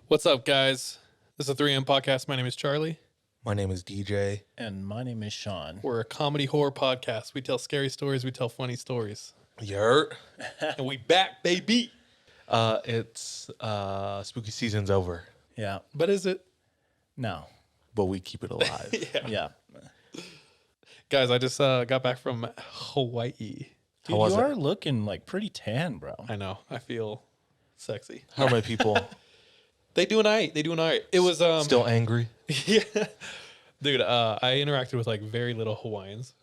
What's up, guys? This is a 3M podcast. My name is Charlie. My name is DJ. And my name is Sean. We're a comedy horror podcast. We tell scary stories. We tell funny stories. Yurt. And we back, baby. It's spooky season's over, Yeah. But is it? No. but we keep it alive. Yeah. Guys, I just got back from Hawaii. Dude, How was you it? are looking like pretty tan, bro. I know. I feel sexy. How are my people? They doing all right. They doing all right. It was Still angry? yeah. Dude, I interacted with like very little Hawaiians.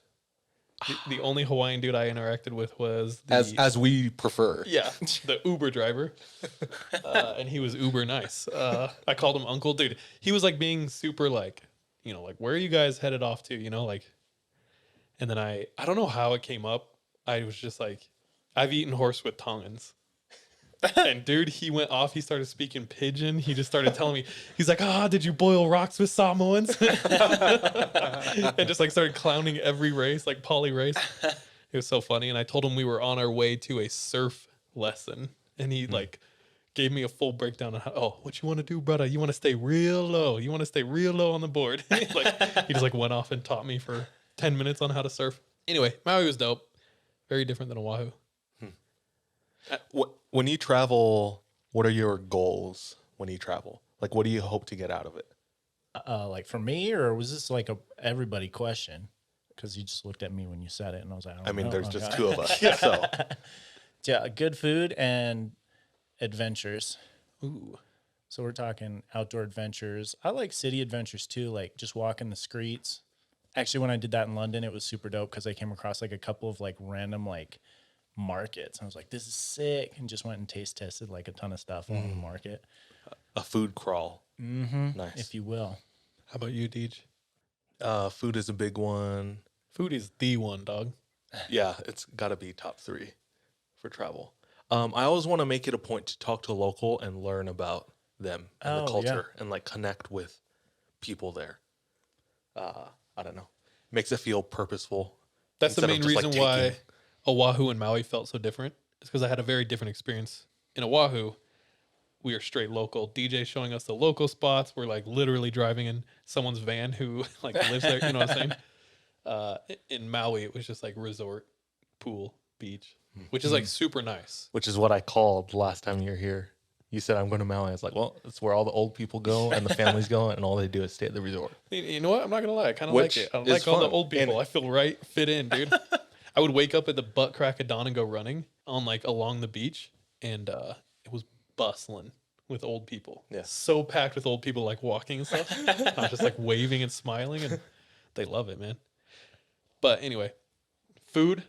The only Hawaiian dude I interacted with was the, As we prefer. yeah, the Uber driver, and he was uber nice. I called him uncle, dude. He was like being super like, like where are you guys headed off to? Like, and then I don't know how it came up. I was just like, I've eaten horse with Tongans. And dude, he went off. He started speaking pidgin. He just started telling me, he's like, did you boil rocks with Samoans? And just like started clowning every race, like poly race. It was so funny. And I told him we were on our way to a surf lesson. And he like gave me a full breakdown of how, what you want to do, brother? You want to stay real low. You want to stay real low on the board. He just like went off and taught me for 10 minutes on how to surf. Anyway, Maui was dope. Very different than Oahu. When you travel, what are your goals when you travel? Like, what do you hope to get out of it? Like for me, or was this like a everybody question? Because you just looked at me when you said it, and I was like, I don't know. There's just Okay. two of us. So Yeah, good food and adventures. Ooh. So we're talking outdoor adventures. I like city adventures too, like just walking the streets. Actually, when I did that in London, it was super dope because I came across like a couple of like random like markets. I was like, this is sick, and just went and taste tested like a ton of stuff along the market, a food crawl. Nice. if you will. How about you, Deej? Food is a big one. Food is the one, dog. Yeah, it's got to be top 3 for travel. I always want to make it a point to talk to a local and learn about them and the culture and like connect with people there. I don't know. Makes it feel purposeful. That's the instead main of just, like, reason why taking- Oahu and Maui felt so different. It's because I had a very different experience. In Oahu, we are straight local. DJ showing us the local spots. We're like literally driving in someone's van who like lives there. You know what I'm saying? In Maui, it was just like resort, pool, beach, which is like super nice. Which is what I called last time you were here. You said, I'm going to Maui. I was like, well, it's where all the old people go and the families go, and all they do is stay at the resort. You know what? I'm not gonna lie. I kind of like Which it. I is like all the fun. old people. And- I feel fit in, dude. I would wake up at the butt crack of dawn and go running on like along the beach, and it was bustling with old people. Yeah. So packed with old people like walking and stuff. I was just like waving and smiling, and they love it, man. But anyway, food,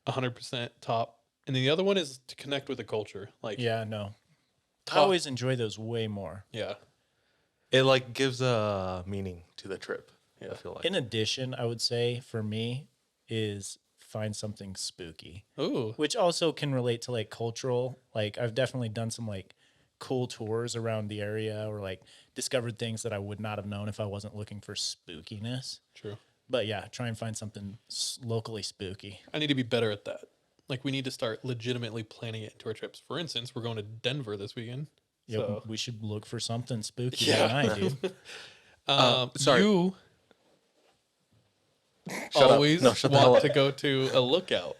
100% top, and then the other one is to connect with the culture. Like, Yeah, no. I Talk- always enjoy those way more. yeah, It like gives a meaning to the trip. I feel like. In addition, I would say for me is find something spooky, ooh, which also can relate to like cultural. Like I've definitely done some like cool tours around the area or like discovered things that I would not have known if I wasn't looking for spookiness. true. But yeah, try and find something locally spooky. I need to be better at that. Like, we need to start legitimately planning it into our trips. For instance, we're going to Denver this weekend. Yep, So, we should look for something spooky Yeah. tonight, dude. sorry. you Shut up. always No, shut the hell want up. to go to a lookout.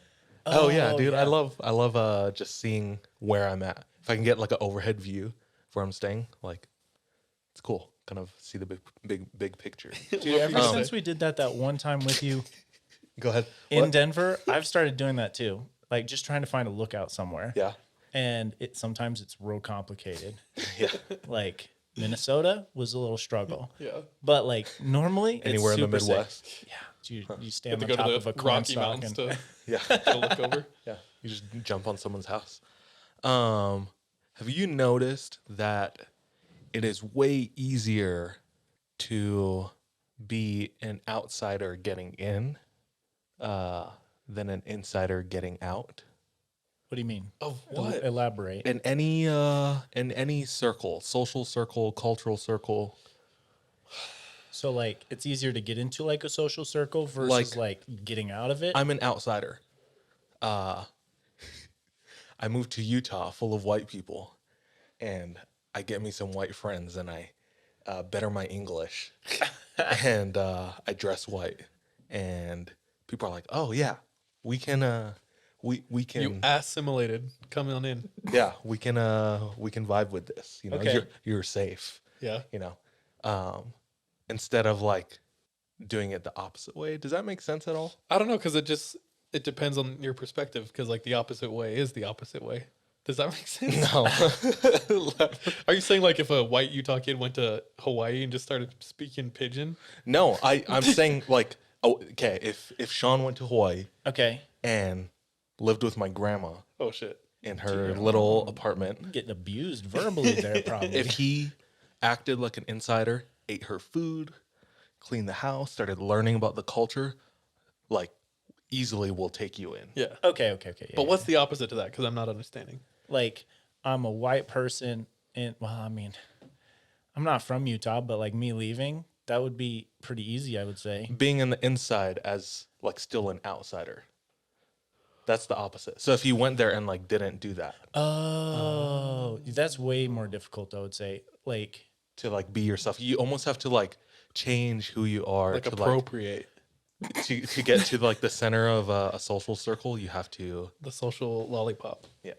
Oh yeah, dude. yeah. I love just seeing where I'm at. If I can get like an overhead view of where I'm staying, like it's cool. Kind of see the big picture. Dude, ever since we did that one time with you Go ahead. in What? Denver, I've started doing that too. Like just trying to find a lookout somewhere. Yeah. And sometimes it's real complicated. Yeah. Like Minnesota was a little struggle. Yeah. But like normally Anywhere it's in the super sick. Midwest. Yeah. You stay You on have the to go top to of the a corn Rocky stalk Mountains and Yeah. to look over. Yeah. You just jump on someone's house. Have you noticed that it is way easier to be an outsider getting in than an insider getting out? what do you mean? Of what? Elaborate. In any circle, social circle, cultural circle. So like it's easier to get into like a social circle versus like getting out of it. I'm an outsider. I moved to Utah full of white people, and I get me some white friends and I better my English and I dress white. And people are like, oh, yeah, we can, we can. You assimilated. Come on in. Yeah, we can vibe with this. You know, Okay. you're safe. Yeah. You know, instead of like doing it the opposite way. Does that make sense at all? I don't know, because it depends on your perspective, because like the opposite way is the opposite way. Does that make sense? No, Are you saying like if a white Utah kid went to Hawaii and just started speaking pidgin? no. I'm saying like, oh, okay. If Sean went to Hawaii Okay. and lived with my grandma Oh shit. in her little apartment, Getting abused verbally there, probably. if he acted like an insider, ate her food, cleaned the house, started learning about the culture, like easily will take you in. Yeah. Okay. Yeah, But what's the opposite to that? Because I'm not understanding. like I'm a white person and well, I mean, I'm not from Utah, but like me leaving, that would be pretty easy, I would say. Being in the inside as like still an outsider. That's the opposite. So if you went there and like didn't do that Oh, that's way more difficult, I would say. Like, to like be yourself, you almost have to like change who you are Like to appropriate to get to like the center of a social circle. You have to, the social lollipop. yeah.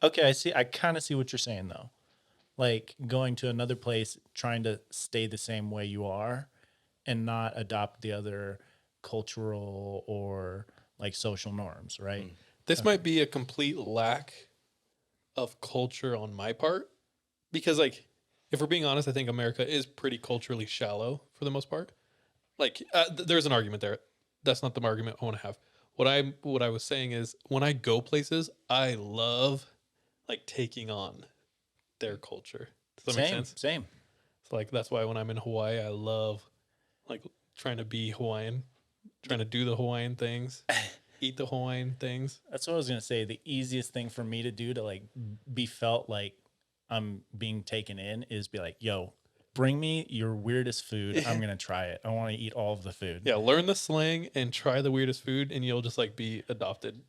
okay, I kind of see what you're saying though. Like going to another place, trying to stay the same way you are and not adopt the other cultural or like social norms, right? This might be a complete lack of culture on my part, because like if we're being honest, I think America is pretty culturally shallow for the most part. Like there's an argument there. That's not the argument I want to have. What I was saying is when I go places, I love like taking on their culture. Does that make sense? Same. So like that's why when I'm in Hawaii, I love like trying to be Hawaiian, trying to do the Hawaiian things, eat the Hawaiian things. That's what I was gonna say. The easiest thing for me to do to like be felt like I'm being taken in is be like, yo, bring me your weirdest food. I'm gonna try it. I want to eat all of the food. Yeah, learn the slang and try the weirdest food, and you'll just like be adopted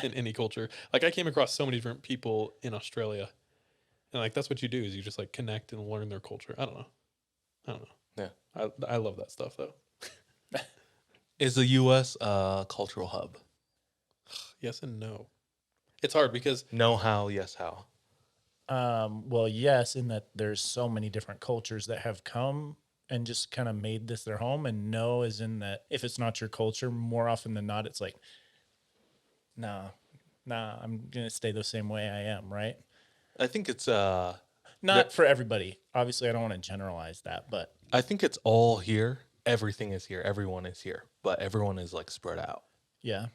in any culture. Like I came across so many different people in Australia, and like that's what you do is you just like connect and learn their culture. I don't know. Yeah. I love that stuff though. Is the U.S. a cultural hub? Yes and no. It's hard because No, how? Yes, how? Well, yes, in that there's so many different cultures that have come and just kind of made this their home. And no, is in that if it's not your culture, more often than not, it's like, nah, I'm gonna stay the same way I am, right? I think it's Not for everybody. Obviously, I don't want to generalize that, but I think it's all here. Everything is here. Everyone is here, but everyone is like spread out. yeah.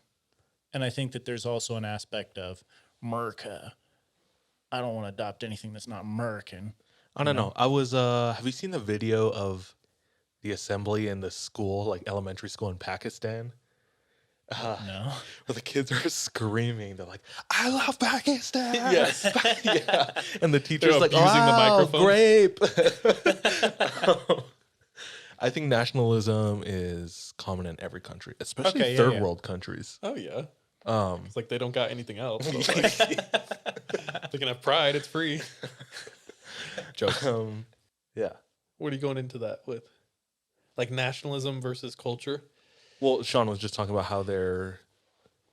And I think that there's also an aspect of Merca. I don't want to adopt anything that's not American. I don't know. I was have you seen the video of the assembly in the school, like elementary school in Pakistan? No. Where the kids are screaming. They're like, I love Pakistan. Yes. Yeah. And the teacher's like, abusing the wow, microphone. grape. I think nationalism is common in every country, especially Okay, yeah, third yeah. world countries. oh yeah, it's like they don't got anything else. But like, they can have pride. It's free. Jokes. Yeah. What are you going into that with? Like nationalism versus culture? Well, Sean was just talking about how they're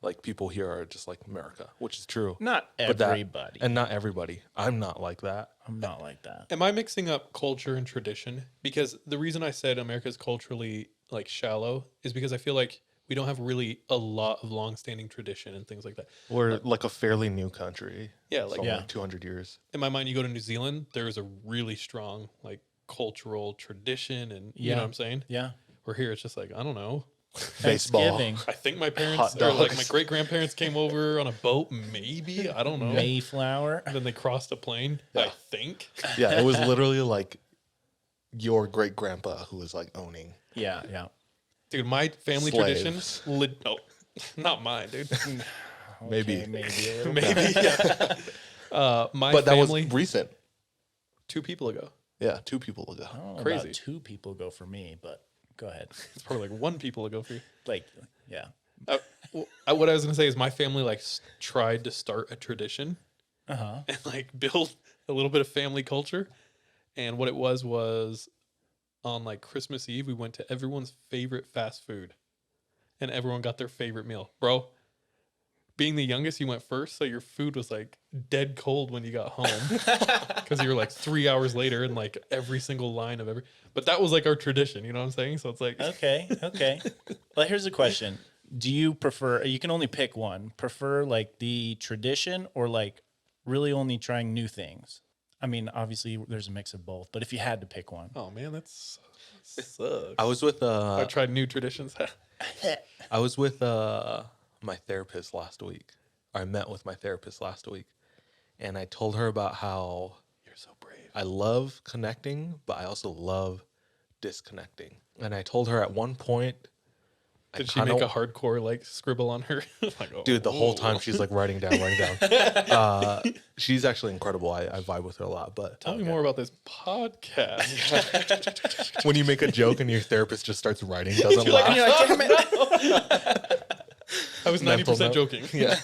like people here are just like America, which is true. Not But that- everybody. and not everybody. I'm not like that. I'm not like that. Am I mixing up culture and tradition? Because the reason I said America's culturally like shallow is because I feel like we don't have really a lot of long-standing tradition and things like that. We're like a fairly new country. Yeah, It's like only Yeah. 200 years. in my mind, you go to New Zealand, there's a really strong like cultural tradition, and you Yeah. know what I'm saying. Yeah. Where here, it's just like I don't know. Baseball. Thanksgiving, I think my parents Hot or like dogs. my great grandparents came over on a boat. Maybe I don't know. Mayflower. And then they crossed a plane. I think. Yeah, it was literally like your great grandpa who was like owning. Yeah, yeah. Dude, my family Slaves. tradition. No, not mine, dude. Maybe. Okay, maybe a little Maybe. Yeah. My But that family. was recent. 2 people ago. Yeah, 2 people ago. I don't know Crazy. about 2 people go for me, but go ahead. It's probably like 1 people ago for you. Like, yeah. What I was gonna say is my family like tried to start a tradition and like build a little bit of family culture. And what it was on like Christmas Eve, we went to everyone's favorite fast food, and everyone got their favorite meal. Bro, being the youngest, you went first, so your food was like dead cold when you got home because you were like 3 hours later and like every single line of every. But that was like our tradition, you know what I'm saying? So it's like Okay. Well, here's a question. Do you prefer, you can only pick one, prefer like the tradition or like really only trying new things? I mean, obviously there's a mix of both, but if you had to pick one. oh man, sucks. I was with I tried new traditions. my therapist last week. I met with my therapist last week, and I told her about how You're so brave. I love connecting, but I also love disconnecting. And I told her at one point, Did she make a hardcore like scribble on her? Like, oh, dude, the whole time she's like writing down. She's actually incredible. I vibe with her a lot. But tell me more about this podcast. when you make a joke and your therapist just starts writing, doesn't laugh. And you're like, damn it. I was 90% joking. Yeah.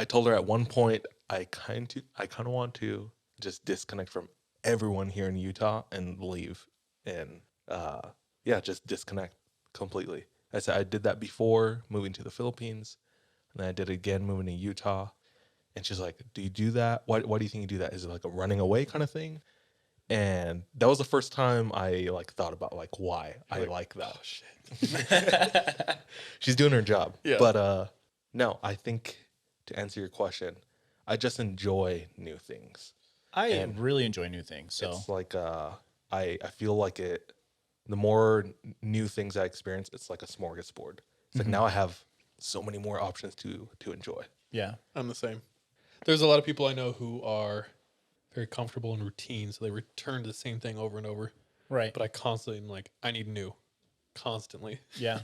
I told her at one point I kind of want to just disconnect from everyone here in Utah and leave and just disconnect completely. I said I did that before moving to the Philippines, and then I did it again moving to Utah. And she's like, "Do you do that? Why do you think you do that? Is it like a running away kind of thing?" And that was the first time I like thought about like why I like that. Oh shit. She's doing her job. Yeah. But no, I think to answer your question, I just enjoy new things. I really enjoy new things. So It's like I feel like the more new things I experience, it's like a smorgasbord. It's like now I have so many more options to enjoy. yeah. I'm the same. There's a lot of people I know who are very comfortable in routine, so they return to the same thing over and over. Right. But I constantly am like, I need new. Constantly. Yeah.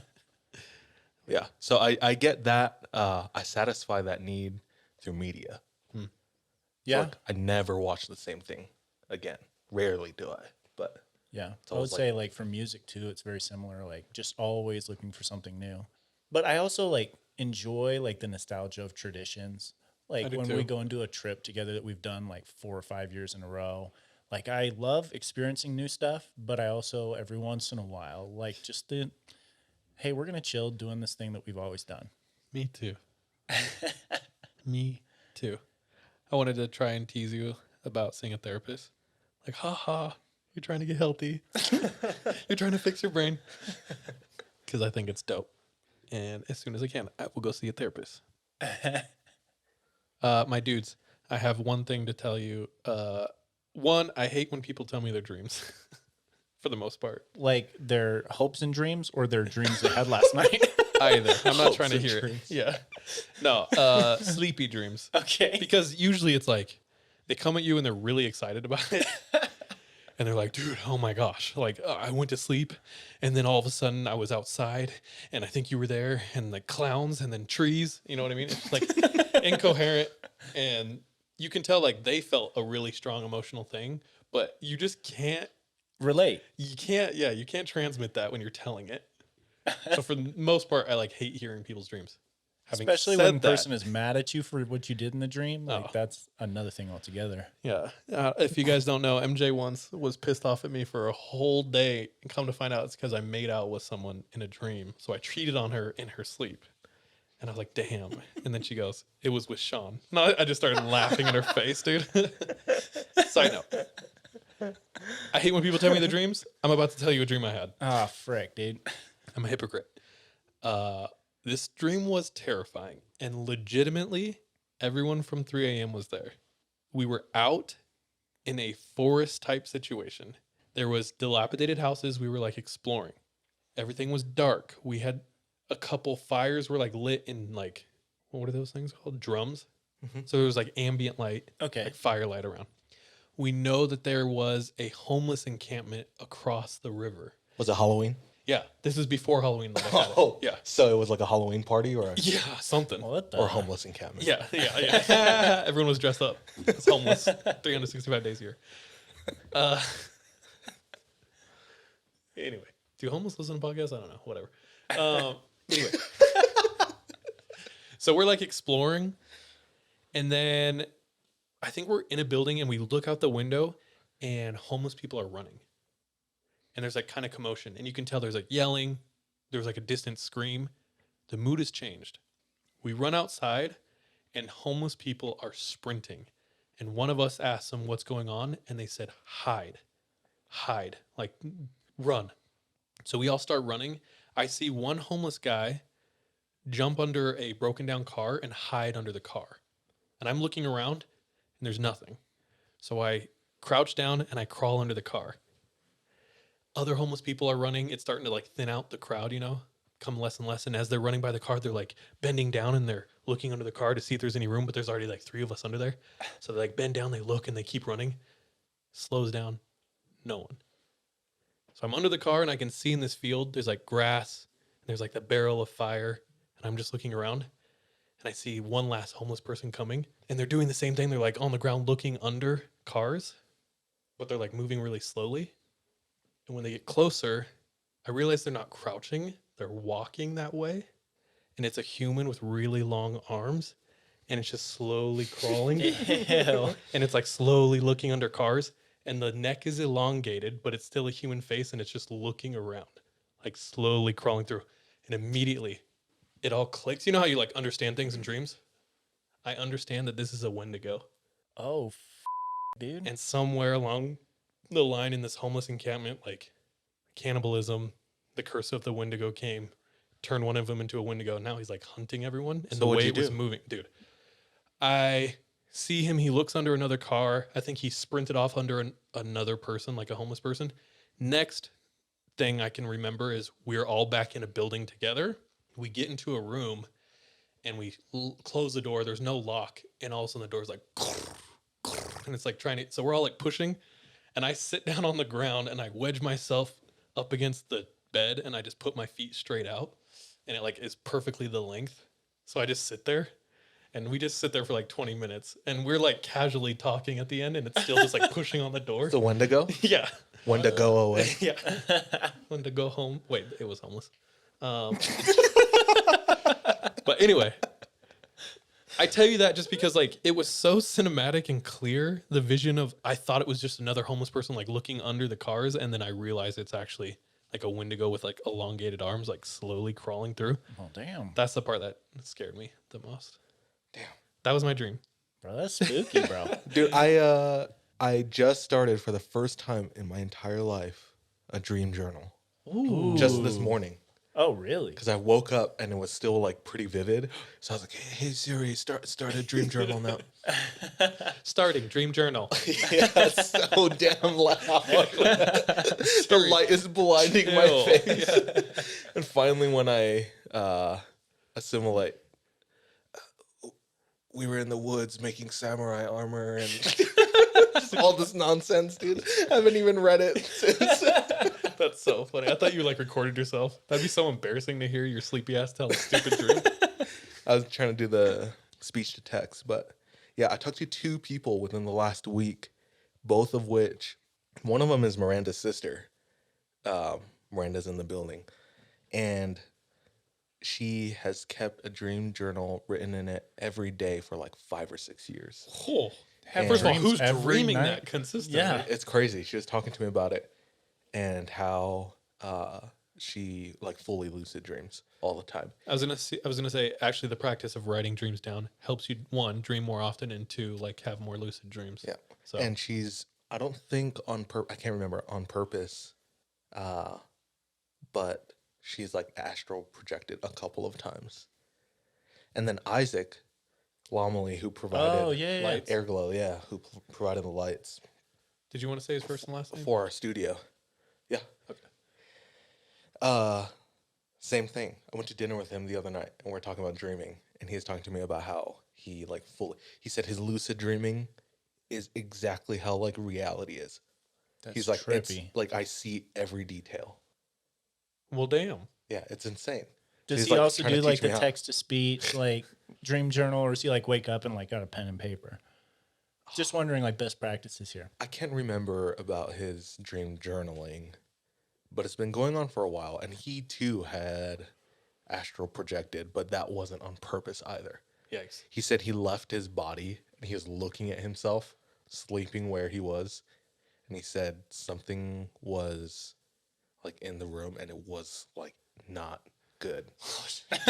Yeah. So I get that. I satisfy that need through media. Yeah. Like, I never watch the same thing again. Rarely do I. But Yeah. I would always say like for music too, it's very similar, like just always looking for something new. But I also like enjoy like the nostalgia of traditions. Like do when too. we go and do a trip together that we've done like 4 or 5 years in a row. Like I love experiencing new stuff, but I also every once in a while like just hey, we're going to chill doing this thing that we've always done. Me too. Me too. I wanted to try and tease you about seeing a therapist. Like, haha, you're trying to get healthy. You're trying to fix your brain. Because I think it's dope. And as soon as I can, I will go see a therapist. My dudes, I have one thing to tell you. One, I hate when people tell me their dreams. For the most part. Like their hopes and dreams or their dreams they had last night. Either. I'm not trying to and hear dreams. it. Yeah. No, sleepy dreams. Okay. Because usually it's like they come at you and they're really excited about it. And they're like, dude, oh my gosh. Like, I went to sleep and then all of a sudden I was outside and I think you were there and like clowns and then trees. You know what I mean? It's like incoherent. And you can tell like they felt a really strong emotional thing, but you just can't. Relate. You can't transmit that when you're telling it. So for the most part, I like hate hearing people's dreams. Especially when the person is mad at you for what you did in the dream. Like Oh. that's another thing altogether. Yeah. If you guys don't know, MJ once was pissed off at me for a whole day. And come to find out, it's because I made out with someone in a dream. So I cheated on her in her sleep. And I was like, damn. And then she goes, it was with Sean. No, I just started laughing in her face, dude. Side note. I hate when people tell me their dreams. I'm about to tell you a dream I had. Ah, frick, dude. I'm a hypocrite. This dream was terrifying. And legitimately, everyone from 3 a.m. was there. We were out in a forest type situation. There was dilapidated houses. We were like exploring. Everything was dark. We had a couple fires were like lit in like, what are those things called? Drums. So there was like ambient light, Okay. like firelight around. We know that there was a homeless encampment across the river. was it Halloween? Yeah, this is before Halloween. That I had it. Yeah. So it was like a Halloween party or Yeah, something. What the? or a homeless encampment. Yeah. Everyone was dressed up. It's homeless 365 days a year. Anyway, do homeless listen to podcasts? I don't know. Whatever. Anyway. So we're like exploring And then I think we're in a building and we look out the window and homeless people are running. And there's like kind of commotion. And you can tell there's like yelling. There's like a distant scream. The mood has changed. We run outside and homeless people are sprinting. And one of us asked them what's going on. And they said, hide, like run. So we all start running. I see one homeless guy jump under a broken down car and hide under the car. And I'm looking around and there's nothing. So I crouch down and I crawl under the car. Other homeless people are running. It's starting to like thin out the crowd, you know, come less and less. And as they're running by the car, they're like bending down and they're looking under the car to see if there's any room, but there's already like 3 of us under there. So they like bend down, they look and they keep running. Slows down. No one. So I'm under the car and I can see in this field, there's like grass and there's like the barrel of fire. And I'm just looking around and I see one last homeless person coming and they're doing the same thing. They're like on the ground looking under cars, but they're like moving really slowly. And when they get closer, I realize they're not crouching. They're walking that way. And it's a human with really long arms. And it's just slowly crawling. Ew. And it's like slowly looking under cars. And the neck is elongated, but it's still a human face. And it's just looking around, like slowly crawling through. And immediately it all clicks. You know how you like understand things in dreams? I understand that this is a Wendigo. Oh, dude. And somewhere along the line in this homeless encampment, like cannibalism, the curse of the Wendigo came, turned one of them into a Wendigo. Now he's like hunting everyone. And So the what'd way you it was do? moving, dude, I see him. He looks under another car. I think he sprinted off under another person, like a homeless person. Next thing I can remember is we're all back in a building together. We get into a room and we close the door. There's no lock. And all of a sudden the door's like, and it's like trying to, so we're all like pushing. And I sit down on the ground and I wedge myself up against the bed and I just put my feet straight out and it like is perfectly the length. So I just sit there and we just sit there for like 20 minutes and we're like casually talking at the end and it's still just like pushing on the door. It's a Wendigo? Yeah. Wendigo away. Yeah. When to go home. Wait, it was homeless. But anyway, I tell you that just because like it was so cinematic and clear, the vision of, I thought it was just another homeless person like looking under the cars, and then I realized it's actually like a Wendigo with like elongated arms like slowly crawling through. Oh, damn. That's the part that scared me the most. Damn. That was my dream. Bro, that's spooky, bro. Dude, I just started for the first time in my entire life a dream journal. Ooh. Just this morning. Oh, really? Because I woke up and it was still like pretty vivid. So I was like, hey Siri, start a dream journal now. Starting dream journal. Yeah, it's so damn loud. The light is blinding my Ew. face. And finally when I assimilate, we were in the woods making samurai armor and all this nonsense, dude. I haven't even read it since. That's so funny. I thought you like recorded yourself. That'd be so embarrassing to hear your sleepy ass tell a stupid dream. I was trying to do the speech to text, but yeah, I talked to 2 people within the last week, both of which, one of them is Miranda's sister. Miranda's in the building, and she has kept a dream journal written in it every day for like 5 or 6 years. Oh, And first of all, dreams who's every dreaming night? that consistently? Yeah. It's crazy. She was talking to me about it and how she like fully lucid dreams all the time. I was gonna say actually the practice of writing dreams down helps you, 1, dream more often, and 2, like have more lucid dreams. Yeah. So And she's, I don't think I can't remember on purpose, but she's like astral projected a couple of times. And then Isaac Lomley, who provided Oh, yeah, yeah. lights. Airglow, yeah, who provided the lights Did you want to say his first and last name? for our studio. Yeah. Okay. Same thing. I went to dinner with him the other night and we are talking about dreaming, and he was talking to me about how he like he said his lucid dreaming is exactly how like reality is. That's He's like, it's trippy. like I see every detail. Well, damn. Yeah, it's insane. Does He's, he like, also trying to do like teach me the how. text to speech, like dream journal, or does he like wake up and like got a pen and paper? Just wondering, like best practices here. I can't remember about his dream journaling, but it's been going on for a while, and he too had astral projected, but that wasn't on purpose either. Yikes. He said he left his body and he was looking at himself, sleeping where he was. And he said something was like in the room and it was like not good.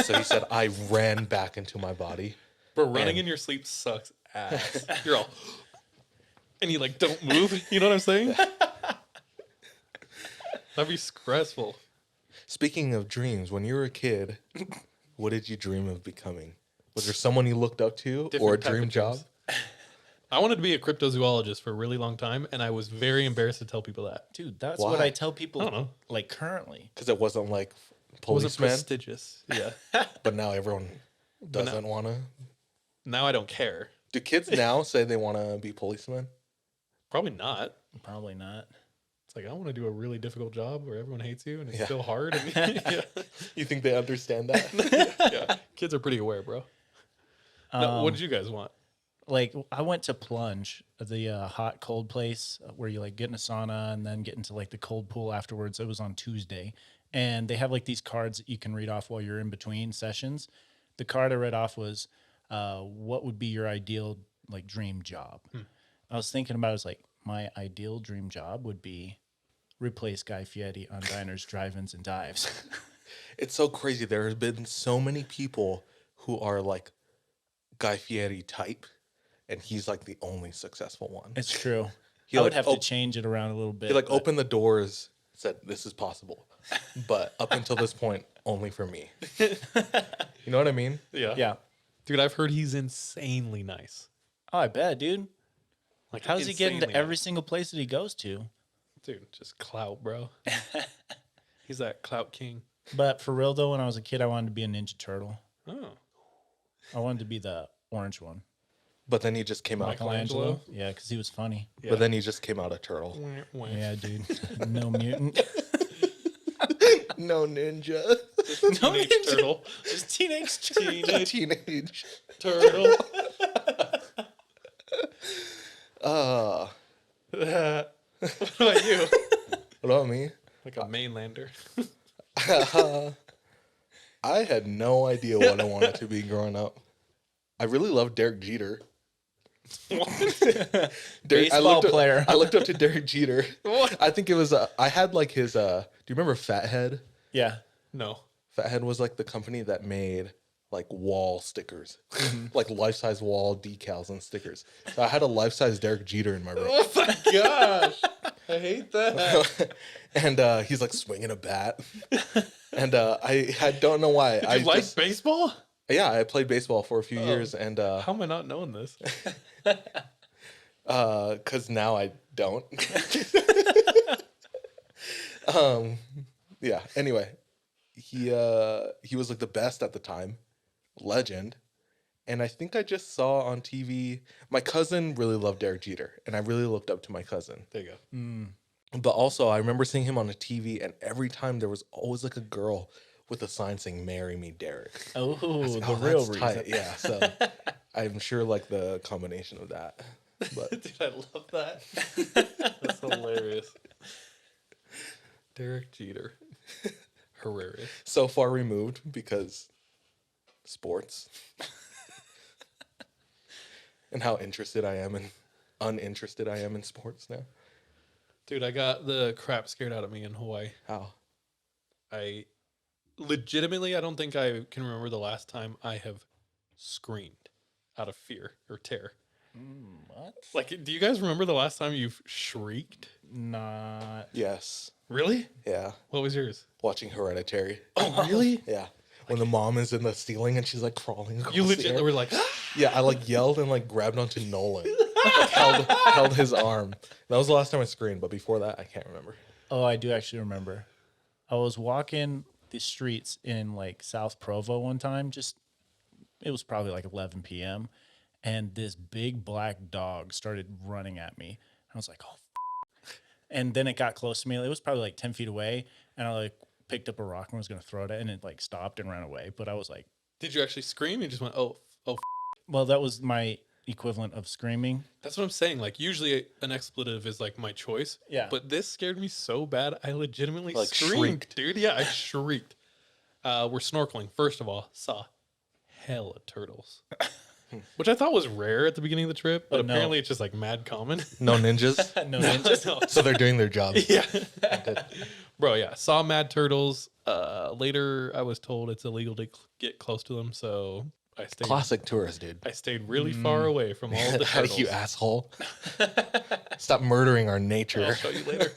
So he said, I ran back into my body. Bro, running in your sleep sucks ass. You're all, and you like don't move. You know what I'm saying? That'd be stressful. Speaking of dreams, when you were a kid, what did you dream of becoming? Was there someone you looked up to or a Different type dream of job? dreams. I wanted to be a cryptozoologist for a really long time, and I was very embarrassed to tell people that. Dude, that's Why? what I tell people. I don't know. Like currently, Because it wasn't like It wasn't policeman, prestigious. Yeah. but now everyone doesn't want to. Now I don't care. Do kids now say they want to be policemen? Probably not. probably not. It's like, I want to do a really difficult job where everyone hates you and it's Yeah. still hard. And, yeah. You think they understand that? Yeah. Kids are pretty aware, bro. No, what did you guys want? Like I went to Plunge, the hot cold place where you like get in a sauna and then get into like the cold pool afterwards. It was on Tuesday, and they have like these cards that you can read off while you're in between sessions. The card I read off was, "What would be your ideal like dream job?" I was thinking about it, was like my ideal dream job would be replace Guy Fieri on diners, drive-ins, and dives. It's so crazy. There have been so many people who are like Guy Fieri type, and he's like the only successful one. It's true. He I like would have to change it around a little bit. He like but- opened the doors, said this is possible, but up until this point, only for me. You know what I mean? Yeah. Yeah. Dude, I've heard he's insanely nice. Oh, I bet, dude. Like, How's he getting to insanely every nice. single place that he goes to? Dude, just clout, bro. He's that clout king. But for real though, when I was a kid, I wanted to be a Ninja Turtle. Oh. I wanted to be the orange one, But then he just came out. Michelangelo. Yeah, because he was funny. Yeah. But then he just came out a turtle. Yeah, dude. No mutant. No ninja. Teenage turtle. Just teenage turtle. Teenage. Turtle. What about you? What about me? Like a mainlander. I had no idea what I wanted to be growing up. I really loved Derek Jeter. Baseball player. I looked up to Derek Jeter. What? I think it was. I had like his. Do you remember Fathead? Yeah. No. Fathead was like the company that made like wall stickers, Mm-hmm. like life-size wall decals and stickers. So I had a life-size Derek Jeter in my room, Oh my gosh. I hate that. and he's like swinging a bat, and I don't know why. Did I you like just- baseball? Yeah, I played baseball for a few Oh. years, and How am I not knowing this? because now I don't. Yeah. Anyway, he was like the best at the time, legend, and I think I just saw on TV. My cousin really loved Derek Jeter, and I really looked up to my cousin. There you go. But also, I remember seeing him on a TV, and every time there was always like a girl with a sign saying "Marry me, Derek." Oh, Like, the oh, real that's reason. tight. Yeah. So I'm sure like the combination of that. But Dude, I love that. That's hilarious. Derek Jeter. Hilarious. so far removed because sports and how interested I am and uninterested I am in sports now. Dude, I got the crap scared out of me in Hawaii. How? I legitimately, I don't think I can remember the last time I have screamed out of fear or terror. What? Like, do you guys remember the last time you've shrieked? Not. Yes. Really? Yeah. What was yours? Watching Hereditary. Oh, really? Yeah. When the mom is in the ceiling and she's like crawling across You the legit air. were like, Yeah, I like yelled and like grabbed onto Nolan. Like, held his arm. That was the last time I screamed, but before that I can't remember. Oh, I do actually remember. I was walking the streets in like South Provo one time. It was probably like 11 p.m. And this big black dog started running at me. I was like, oh, and then it got close to me. It was probably like 10 feet away. And I like picked up a rock and was going to throw it at it, and it like stopped and ran away. But I was like, did you actually scream? You just went, oh. well, that was my equivalent of screaming. That's what I'm saying. Like, usually an expletive is like my choice. Yeah. But this scared me so bad, I legitimately Like, screamed, shrieked. dude. Yeah, I shrieked. We're snorkeling. First of all, saw hella turtles, which I thought was rare at the beginning of the trip, but no. apparently it's just like mad common. No ninjas. No ninjas. No. So they're doing their job. Yeah. Bro, yeah. Saw mad turtles. Later, I was told it's illegal to get close to them, so I stayed. Classic tourist, dude. I stayed really far away from all of the turtles. You asshole. Stop murdering our I'll nature. show you later.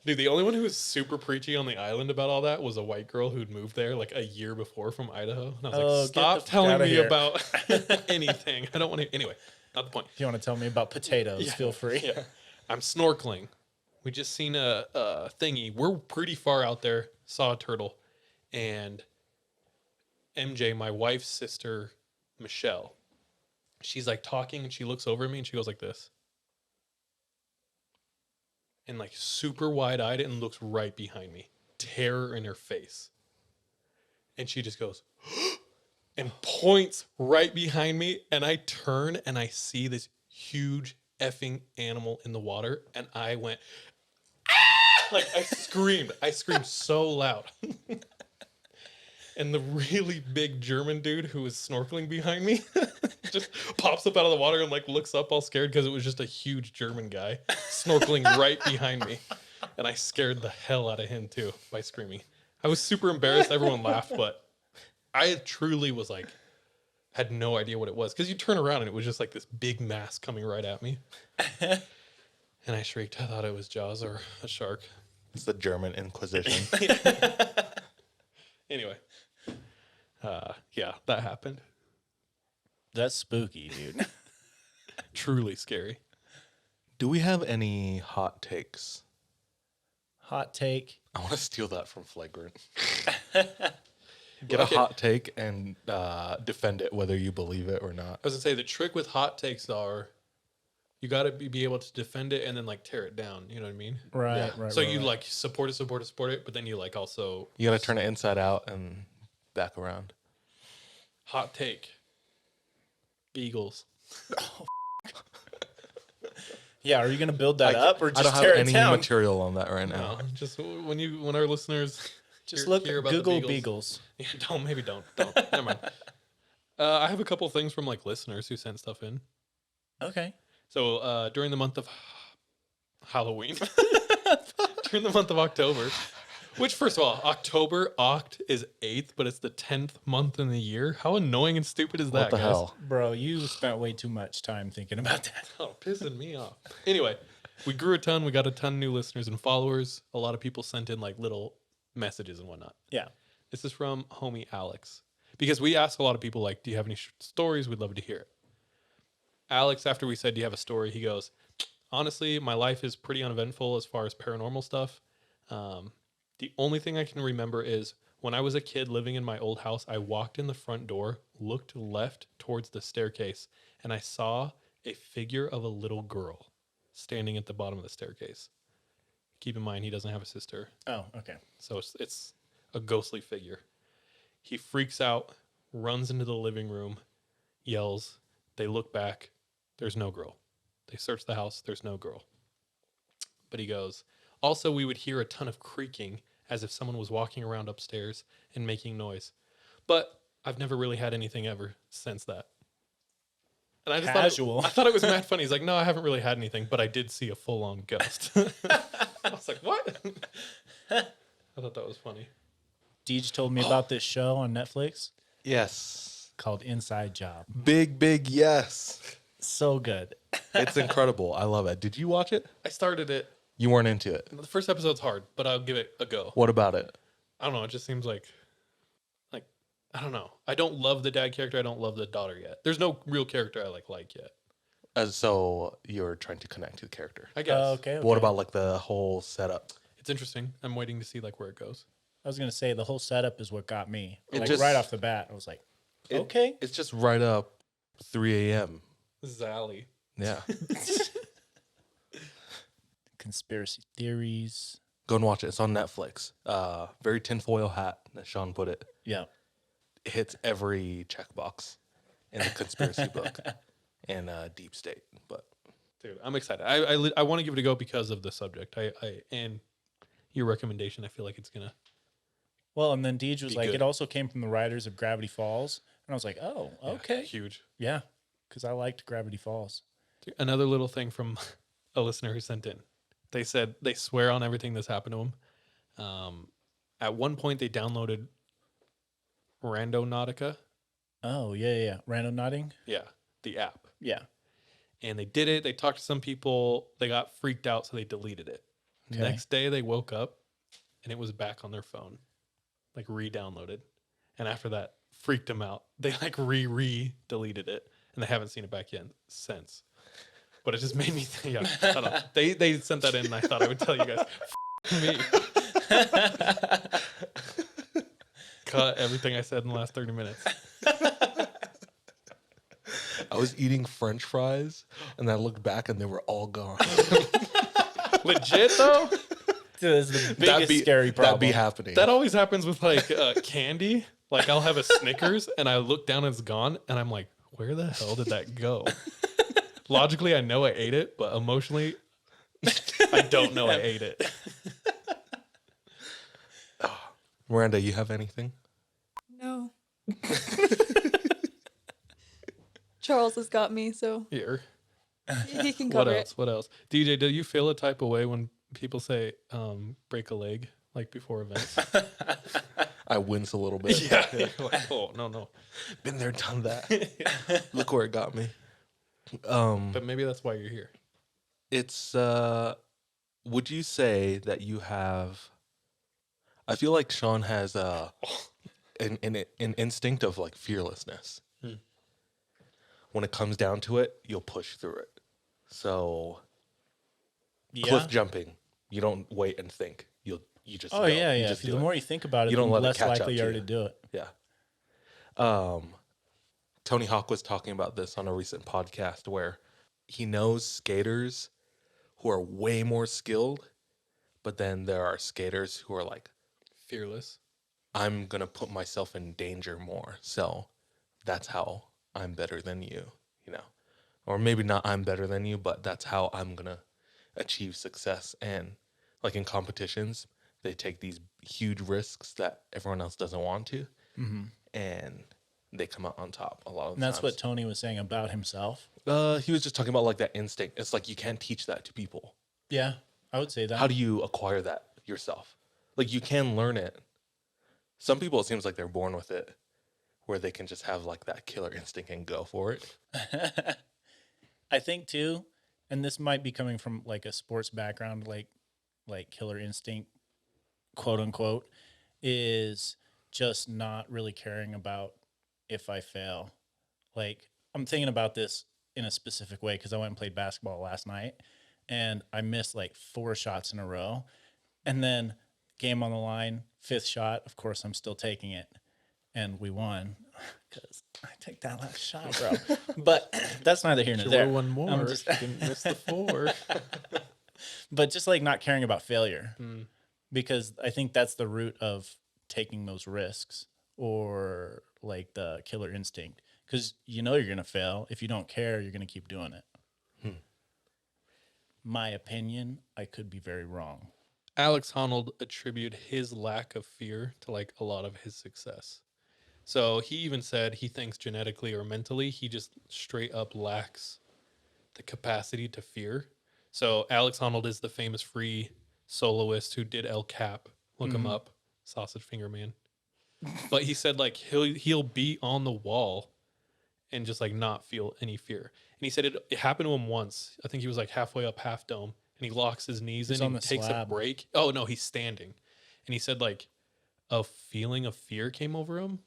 Dude, the only one who was super preachy on the island about all that was a white girl who'd moved there like a year before from Idaho. And I was like, Get stop the fuck telling outta me here." about anything. I don't want to. Anyway, not the point. If you want to tell me about potatoes, feel free. Yeah. I'm snorkeling. We just seen a thingy. We're pretty far out there. Saw a turtle. And MJ, my wife's sister, Michelle, she's like talking and she looks over at me and she goes like this. And like super wide eyed and looks right behind me. Terror in her face. And she just goes and points right behind me. And I turn and I see this huge effing animal in the water. And I went, ah! Like I screamed. I screamed so loud. And the really big German dude who was snorkeling behind me just pops up out of the water and like looks up all scared because it was just a huge German guy snorkeling right behind me. And I scared the hell out of him too by screaming. I was super embarrassed. Everyone laughed, but I truly was like, had no idea what it was. Because you turn around and it was just like this big mass coming right at me. And I shrieked. I thought it was Jaws or a shark. It's the German Inquisition. Anyway. Yeah, that happened. That's spooky, dude. Truly scary. Do we have any hot takes? Hot take. I want to steal that from Flagrant. Get Okay. a hot take and defend it, whether you believe it or not. I was gonna say the trick with hot takes are you got to be able to defend it and then like tear it down. You know what I mean? Right, Yeah. right. So right, you right. like support it, but then you like also You got to turn it inside out and back around. hot take. Beagles. Yeah, are you gonna build that up or I just don't have tear it any down? material on that right now. No, just when our listeners Just hear- look hear about the Google Beagles. Yeah, don't never mind. I have a couple of things from like listeners who sent stuff in. Okay. So during the month of Halloween, during the month of October, which first of all, October Oct is 8th, but it's the 10th month in the year. How annoying and stupid is that? What the guys? hell? Bro, you spent way too much time thinking about that. Oh, pissing me off. Anyway, we grew a ton. We got a ton of new listeners and followers. A lot of people sent in like little messages and whatnot. Yeah. This is from homie Alex. Because we asked a lot of people, like, do you have any stories? We'd love to hear it. Alex, after we said, do you have a story? He goes, honestly, my life is pretty uneventful as far as paranormal stuff. The only thing I can remember is when I was a kid living in my old house, I walked in the front door, looked left towards the staircase, and I saw a figure of a little girl standing at the bottom of the staircase. Keep in mind, he doesn't have a sister. Oh, okay. So it's a ghostly figure. He freaks out, runs into the living room, yells. They look back. There's no girl. They search the house. There's no girl. But he goes, also, we would hear a ton of creaking as if someone was walking around upstairs and making noise. But I've never really had anything ever since that. And I just Casual. thought it was mad funny. He's like, no, I haven't really had anything, but I did see a full-on ghost. I was like, what? I thought that was funny. Deej told me about this show on Netflix Yes. called Inside Job. Big yes. So good. It's incredible. I love it. Did you watch it? I started it. You weren't into it. The first episode's hard, but I'll give it a go. What about it? I don't know. It just seems like I don't know. I don't love the dad character. I don't love the daughter yet. There's no real character I like yet. So you're trying to connect to the character. I guess. Okay, okay. What about like the whole setup? It's interesting. I'm waiting to see like where it goes. I was gonna say the whole setup is what got me. It Like just- right off the bat, I was like, okay. It's just right up 3 a.m. This is Allie. Yeah. Conspiracy theories. Go and watch it. It's on Netflix. Very tinfoil hat, as Sean put it. Yeah. It hits every checkbox in the conspiracy book and deep state. But Dude, I'm excited. I want to give it a go because of the subject. I and your recommendation. I feel like it's gonna Well, and then Deej was Be like, good. it also came from the writers of Gravity Falls. And I was like, oh, Yeah, okay. huge. Yeah. Because I liked Gravity Falls. Another little thing from a listener who sent in. They said they swear on everything that's happened to them. At one point, they downloaded Randonautica. Oh, yeah. Random nodding? Yeah, the app. Yeah. And they did it. They talked to some people. They got freaked out, so they deleted it. Okay. Next day, they woke up, and it was back on their phone, like re-downloaded. And after that, freaked them out. They like re-deleted it, and they haven't seen it back yet since. But it just made me think. Yeah, I don't know. They sent that in, and I thought I would tell you guys. Me. Cut everything I said in the last 30 minutes. I was eating French fries, and I looked back, and they were all gone. Legit though. Dude, this is the biggest scary problem. That'd be happening. That always happens with like candy. Like I'll have a Snickers and I look down and it's gone, and I'm like, where the hell did that go? Logically, I know I ate it, but emotionally, I don't know I ate it. Miranda, you have anything? No. Charles has got me, so Here. he can What cover else? it. What else? DJ, do you feel a type of way when people say break a leg like before events? I wince a little bit. Yeah. You're like, oh no. Been there, done that. Look where it got me. But maybe that's why you're here. It's would you say that you have, I feel like Sean has an instinct of like fearlessness. When it comes down to it, you'll push through it. So cliff jumping, you don't wait and think. You just Oh, go. yeah. You just The do it. more you think about it, You the don't let it less catch likely up you are to to you. do it. Yeah. Tony Hawk was talking about this on a recent podcast where he knows skaters who are way more skilled, but then there are skaters who are like, Fearless. I'm going to put myself in danger more. So that's how I'm better than you, you know? Or maybe not I'm better than you, but that's how I'm going to achieve success. And like in competitions, they take these huge risks that everyone else doesn't want to. And they come out on top a lot of And that's what times. Tony was saying about himself. He was just talking about like that instinct. It's like you can't teach that to people. Yeah, I would say that. How do you acquire that yourself? Like you can learn it. Some people, it seems like they're born with it, where they can just have like that killer instinct and go for it. I think too, and this might be coming from like a sports background, like killer instinct, quote unquote, is just not really caring about if I fail. Like I'm thinking about this in a specific way because I went and played basketball last night and I missed like 4 shots in a row. And then game on the line, 5th shot, of course I'm still taking it. And we won because I take that last shot, bro. But that's neither here nor Sure, there. one more. I'm just- Didn't miss the 4. but just like not caring about failure because I think that's the root of taking those risks or like the killer instinct because you know you're going to fail. If you don't care, you're going to keep doing it. My opinion, I could be very wrong. Alex Honnold attributed his lack of fear to like a lot of his success. So he even said he thinks genetically or mentally, he just straight up lacks the capacity to fear. So Alex Honnold is the famous free soloist who did El Cap. Look him up, Sausage Finger Man. But he said like he'll be on the wall and just like not feel any fear. And he said it happened to him once. I think he was like halfway up Half Dome and he locks his knees He's in on and the takes slab. a break. Oh no, he's standing. And he said like a feeling of fear came over him.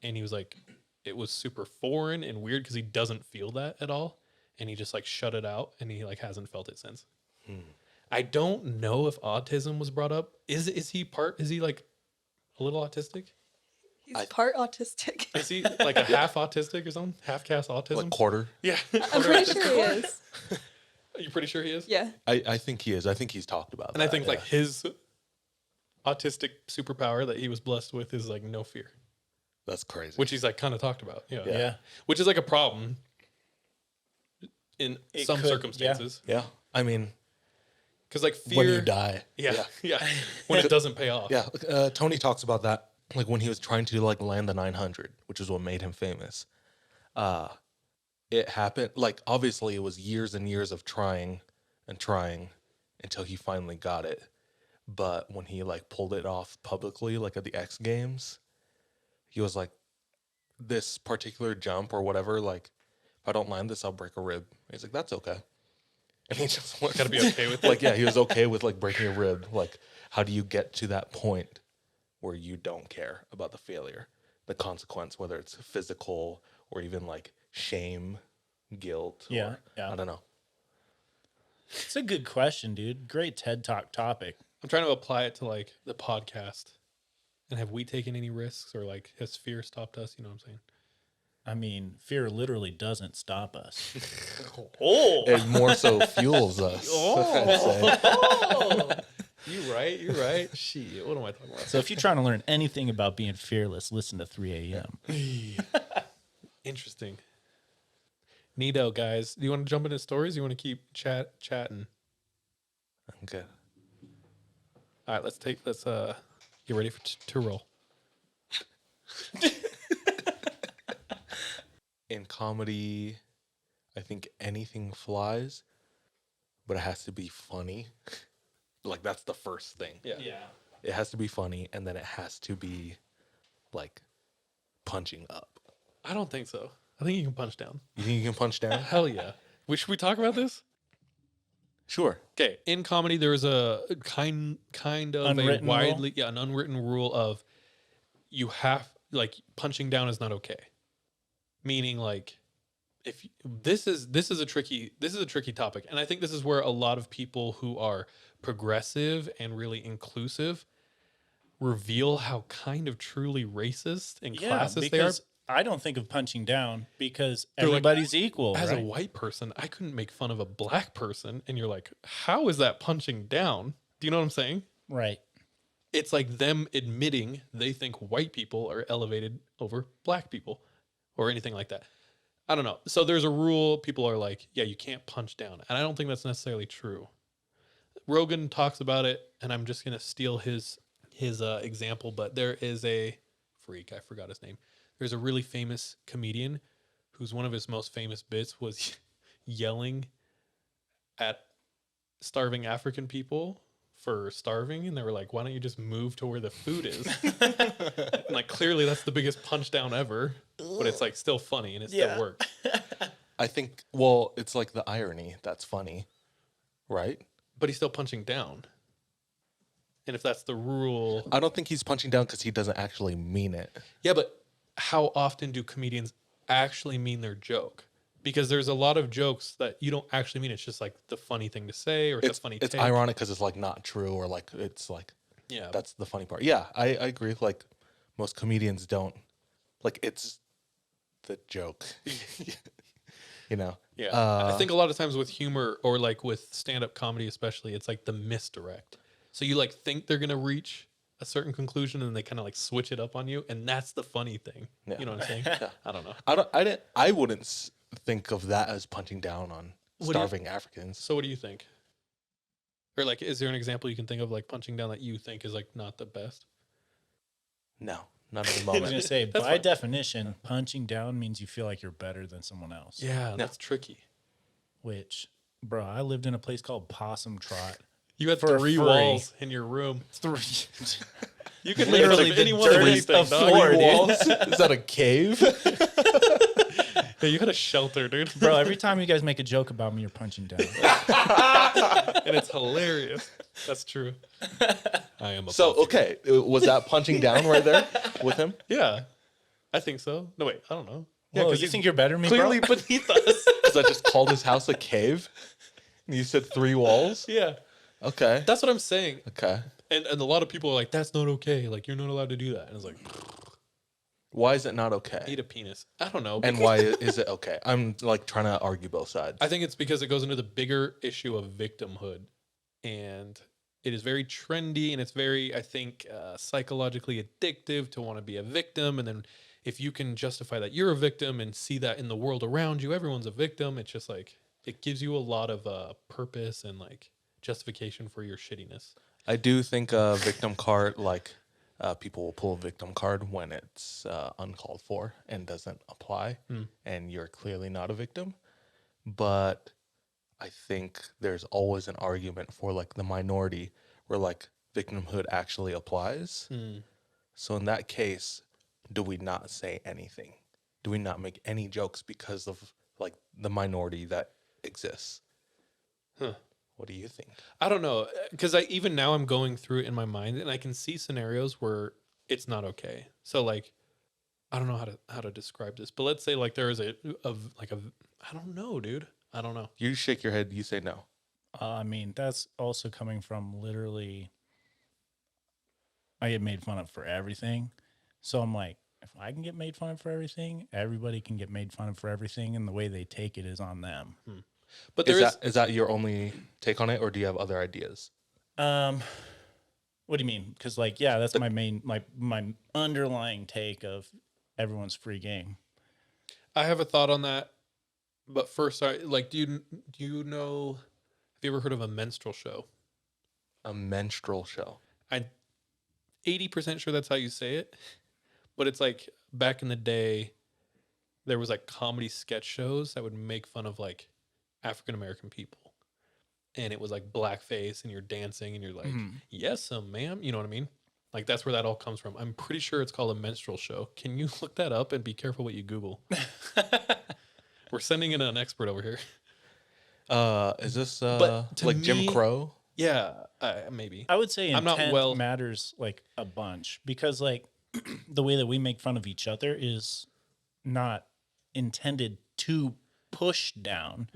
And he was like, it was super foreign and weird because he doesn't feel that at all. And he just like shut it out and he like hasn't felt it since. I don't know if autism was brought up. Is he like a little autistic? He's part autistic. Is he like a half autistic or something? Half cast autism? Like quarter. Yeah. I'm pretty sure he is. Are you pretty sure he is? Yeah. I think he is. I think he's talked about And that. I think like his autistic superpower that he was blessed with is like no fear, that's crazy. which he's like kind of talked about. Yeah. Yeah. Which is like a problem in It some could, circumstances. yeah. I mean, Because like fear. when you die. Yeah. Yeah. When it doesn't pay off. Yeah, Tony talks about that. Like when he was trying to like land the 900, which is what made him famous. It happened. Like obviously, it was years and years of trying and trying until he finally got it. But when he like pulled it off publicly, like at the X Games, he was like, "This particular jump or whatever, like if I don't land this, I'll break a rib." He's like, "That's okay." And he just Gotta be okay with it. like, yeah, he was okay with like breaking a rib. Like, how do you get to that point where you don't care about the failure, the consequence, whether it's physical or even like shame, guilt? Yeah, or, yeah. I don't know. It's a good question, dude. Great TED Talk topic. I'm trying to apply it to like the podcast. And have we taken any risks, or like has fear stopped us? You know what I'm saying? I mean, fear literally doesn't stop us. It more so fuels us. I'd say. You're right. You're right. Shit, what am I talking about? So if you're trying to learn anything about being fearless, listen to 3 a.m. Interesting. Neato, guys. Do you want to jump into stories? You want to keep chatting? Okay. All right, let's get ready to roll. In comedy, I think anything flies, but it has to be funny. Like that's the first thing. Yeah. It has to be funny, and then it has to be like punching up. I don't think so. I think you can punch down. You think you can punch down? Hell yeah. Should we talk about this? Sure. Okay. In comedy, there's a kind of Unwritten a widely an unwritten rule of you have like punching down is not okay. Meaning like if this is a tricky topic, and I think this is where a lot of people who are progressive and really inclusive reveal how kind of truly racist and classist they are. because I don't think of punching down because They're like, everybody's equal. As right? a white person, I couldn't make fun of a black person, and you're like, how is that punching down? Do you know what I'm saying? Right. It's like them admitting they think white people are elevated over black people or anything like that. I don't know. So there's a rule. People are like, yeah, you can't punch down. And I don't think that's necessarily true. Rogan talks about it, and I'm just going to steal his example, but there is a freak. I forgot his name. There's a really famous comedian whose one of his most famous bits was yelling at starving African people for starving, and they were like, why don't you just move to where the food is? And like clearly that's the biggest punch down ever, but it's like still funny and it still works. I think, well, it's like the irony that's funny, right? But he's still punching down. And if that's the rule, I don't think he's punching down because he doesn't actually mean it. yeah, but how often do comedians actually mean their joke? Because there's a lot of jokes that you don't actually mean. It's just like the funny thing to say, or it's a funny It's take. ironic because it's like not true, or like it's like, Yeah, that's the funny part. Yeah, I agree. Like most comedians don't, like it's the joke. You know? yeah. I think a lot of times with humor or like with stand-up comedy, especially, it's like the misdirect. So you like think they're gonna reach a certain conclusion, and they kind of like switch it up on you, and that's the funny thing. Yeah. You know what I'm saying? I don't know. I wouldn't think of that as punching down on What do you- starving Africans. So what do you think? Or like, is there an example you can think of like punching down that you think is like not the best? No, not at the I was going to moment. say, That's by fine. definition, punching down means you feel like you're better than someone else. Yeah, that's tricky. Which, bro, I lived in a place called Possum Trot. You had For 3 free. walls in your room. You could Literally live the anyone or dirtiest anything, of dog. floor, Three dude. walls? Is that a cave? Yeah, you had a shelter, dude. Bro, every time you guys make a joke about me, you're punching down. And it's hilarious. That's true. I am a So okay, was that punching down right there with him? yeah, I think so. No, wait, I don't know. Yeah, Whoa, because you think you're better than me, clearly bro? beneath us. Because I just called his house a cave. And you said 3 walls. Yeah, Okay. that's what I'm saying. Okay. And a lot of people are like, that's not okay. Like, you're not allowed to do that. And it's like, Why is it not okay? eat a penis. I don't know. And why is it okay? I'm like trying to argue both sides. I think it's because it goes into the bigger issue of victimhood. And it is very trendy, and it's very, I think, psychologically addictive to want to be a victim. And then if you can justify that you're a victim and see that in the world around you, everyone's a victim. It's just like, it gives you a lot of purpose and like justification for your shittiness. I do think a victim card, like people will pull a victim card when it's uncalled for and doesn't apply, and you're clearly not a victim. But I think there's always an argument for like the minority where like victimhood actually applies. So in that case, do we not say anything? Do we not make any jokes because of like the minority that exists? What do you think? I don't know, because even now I'm going through it in my mind, and I can see scenarios where it's not okay. So like, I don't know how to describe this, but let's say like there is a I don't know, dude. I don't know. You shake your head. You say no. I mean, that's also coming from literally, I get made fun of for everything. So I'm like, if I can get made fun of for everything, everybody can get made fun of for everything, and the way they take it is on them. But there Is that your only take on it, or do you have other ideas? What do you mean? Because like, yeah, that's my main, my underlying take of everyone's free game. I have a thought on that, but first, like, do you know? Have you ever heard of a minstrel show? A menstrual show. I'm 80% sure that's how you say it, but it's like back in the day, there was like comedy sketch shows that would make fun of like African American people, and it was like blackface, and you're dancing, and you're like, yes, ma'am, you know what I mean? Like that's where that all comes from. I'm pretty sure it's called a minstrel show. Can you look that up and be careful what you Google? We're sending in an expert over here. Is this But to like Jim me- Crow? Yeah, maybe. I would say I'm intent not well- matters like a bunch, because like the way that we make fun of each other is not intended to push down.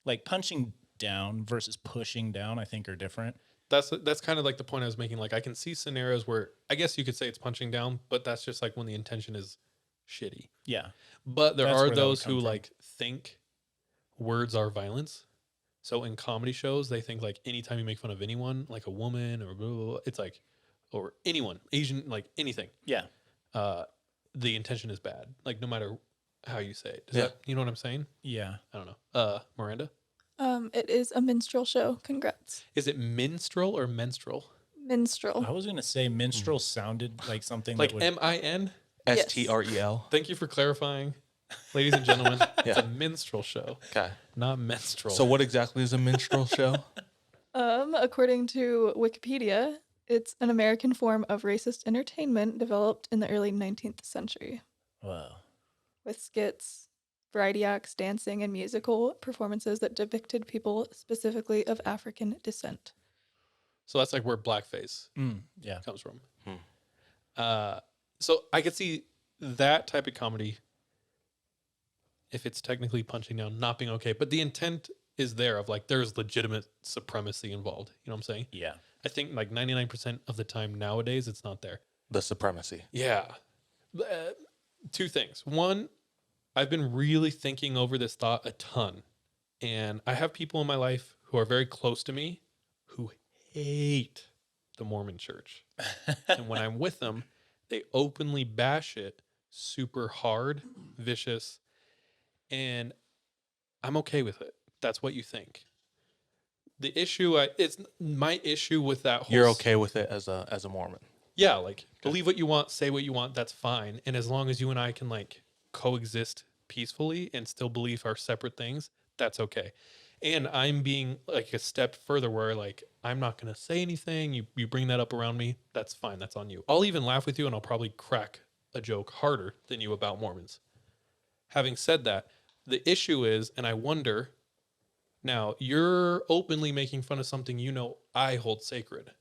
Like punching down versus pushing down, I think are different. That's kind of like the point I was making. Like I can see scenarios where I guess you could say it's punching down, but that's just like when the intention is shitty. Yeah. But there That's are where that would those come who from. like think words are violence. So in comedy shows, they think like anytime you make fun of anyone, like a woman or blah, blah, blah, it's like, or anyone, Asian, like anything, Yeah. the intention is bad. Like no matter how you say it. Does Yeah. that, you know what I'm saying? Yeah. I don't know. Miranda, It is a minstrel show. Congrats. is it minstrel or menstrual? Minstrel. I was going to say minstrel sounded like something Like that would... MIN? STREL. Thank you for clarifying, ladies and gentlemen. It's a minstrel show, Okay. not menstrual. So what exactly is a minstrel show? According to Wikipedia, it's an American form of racist entertainment developed in the early 19th century Wow. with skits, variety acts, dancing, and musical performances that depicted people specifically of African descent. So that's like where blackface Yeah. comes from. So I could see that type of comedy, if it's technically punching down, not being okay, but the intent is there of like there's legitimate supremacy involved. You know what I'm saying? Yeah. I think like 99% of the time nowadays it's not there. The supremacy. Yeah. Two things. One, I've been really thinking over this thought a ton, and I have people in my life who are very close to me who hate the Mormon church. And when I'm with them, they openly bash it super hard, vicious, and I'm okay with it. That's what you think. The issue, it's my issue with that whole... You're okay with it as a Mormon. Yeah, like believe what you want, say what you want, that's fine. And as long as you and I can like coexist peacefully and still believe our separate things, that's okay. And I'm being like a step further where like I'm not gonna say anything. You bring that up around me, that's fine, that's on you. I'll even laugh with you and I'll probably crack a joke harder than you about Mormons. Having said that, the issue is, and I wonder, now you're openly making fun of something you know I hold sacred.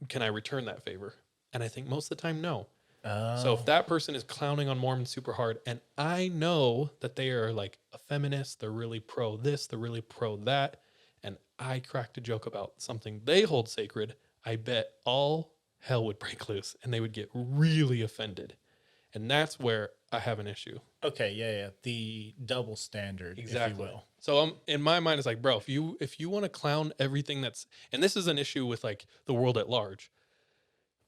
Can I return that favor? And I think most of the time, no. So if that person is clowning on Mormons super hard, and I know that they are like a feminist, they're really pro this, they're really pro that, and I cracked a joke about something they hold sacred, I bet all hell would break loose and they would get really offended. And that's where I have an issue. Okay. Yeah. The double standard, if you will. So in my mind, it's like, bro, if you want to clown everything that's, and this is an issue with like the world at large.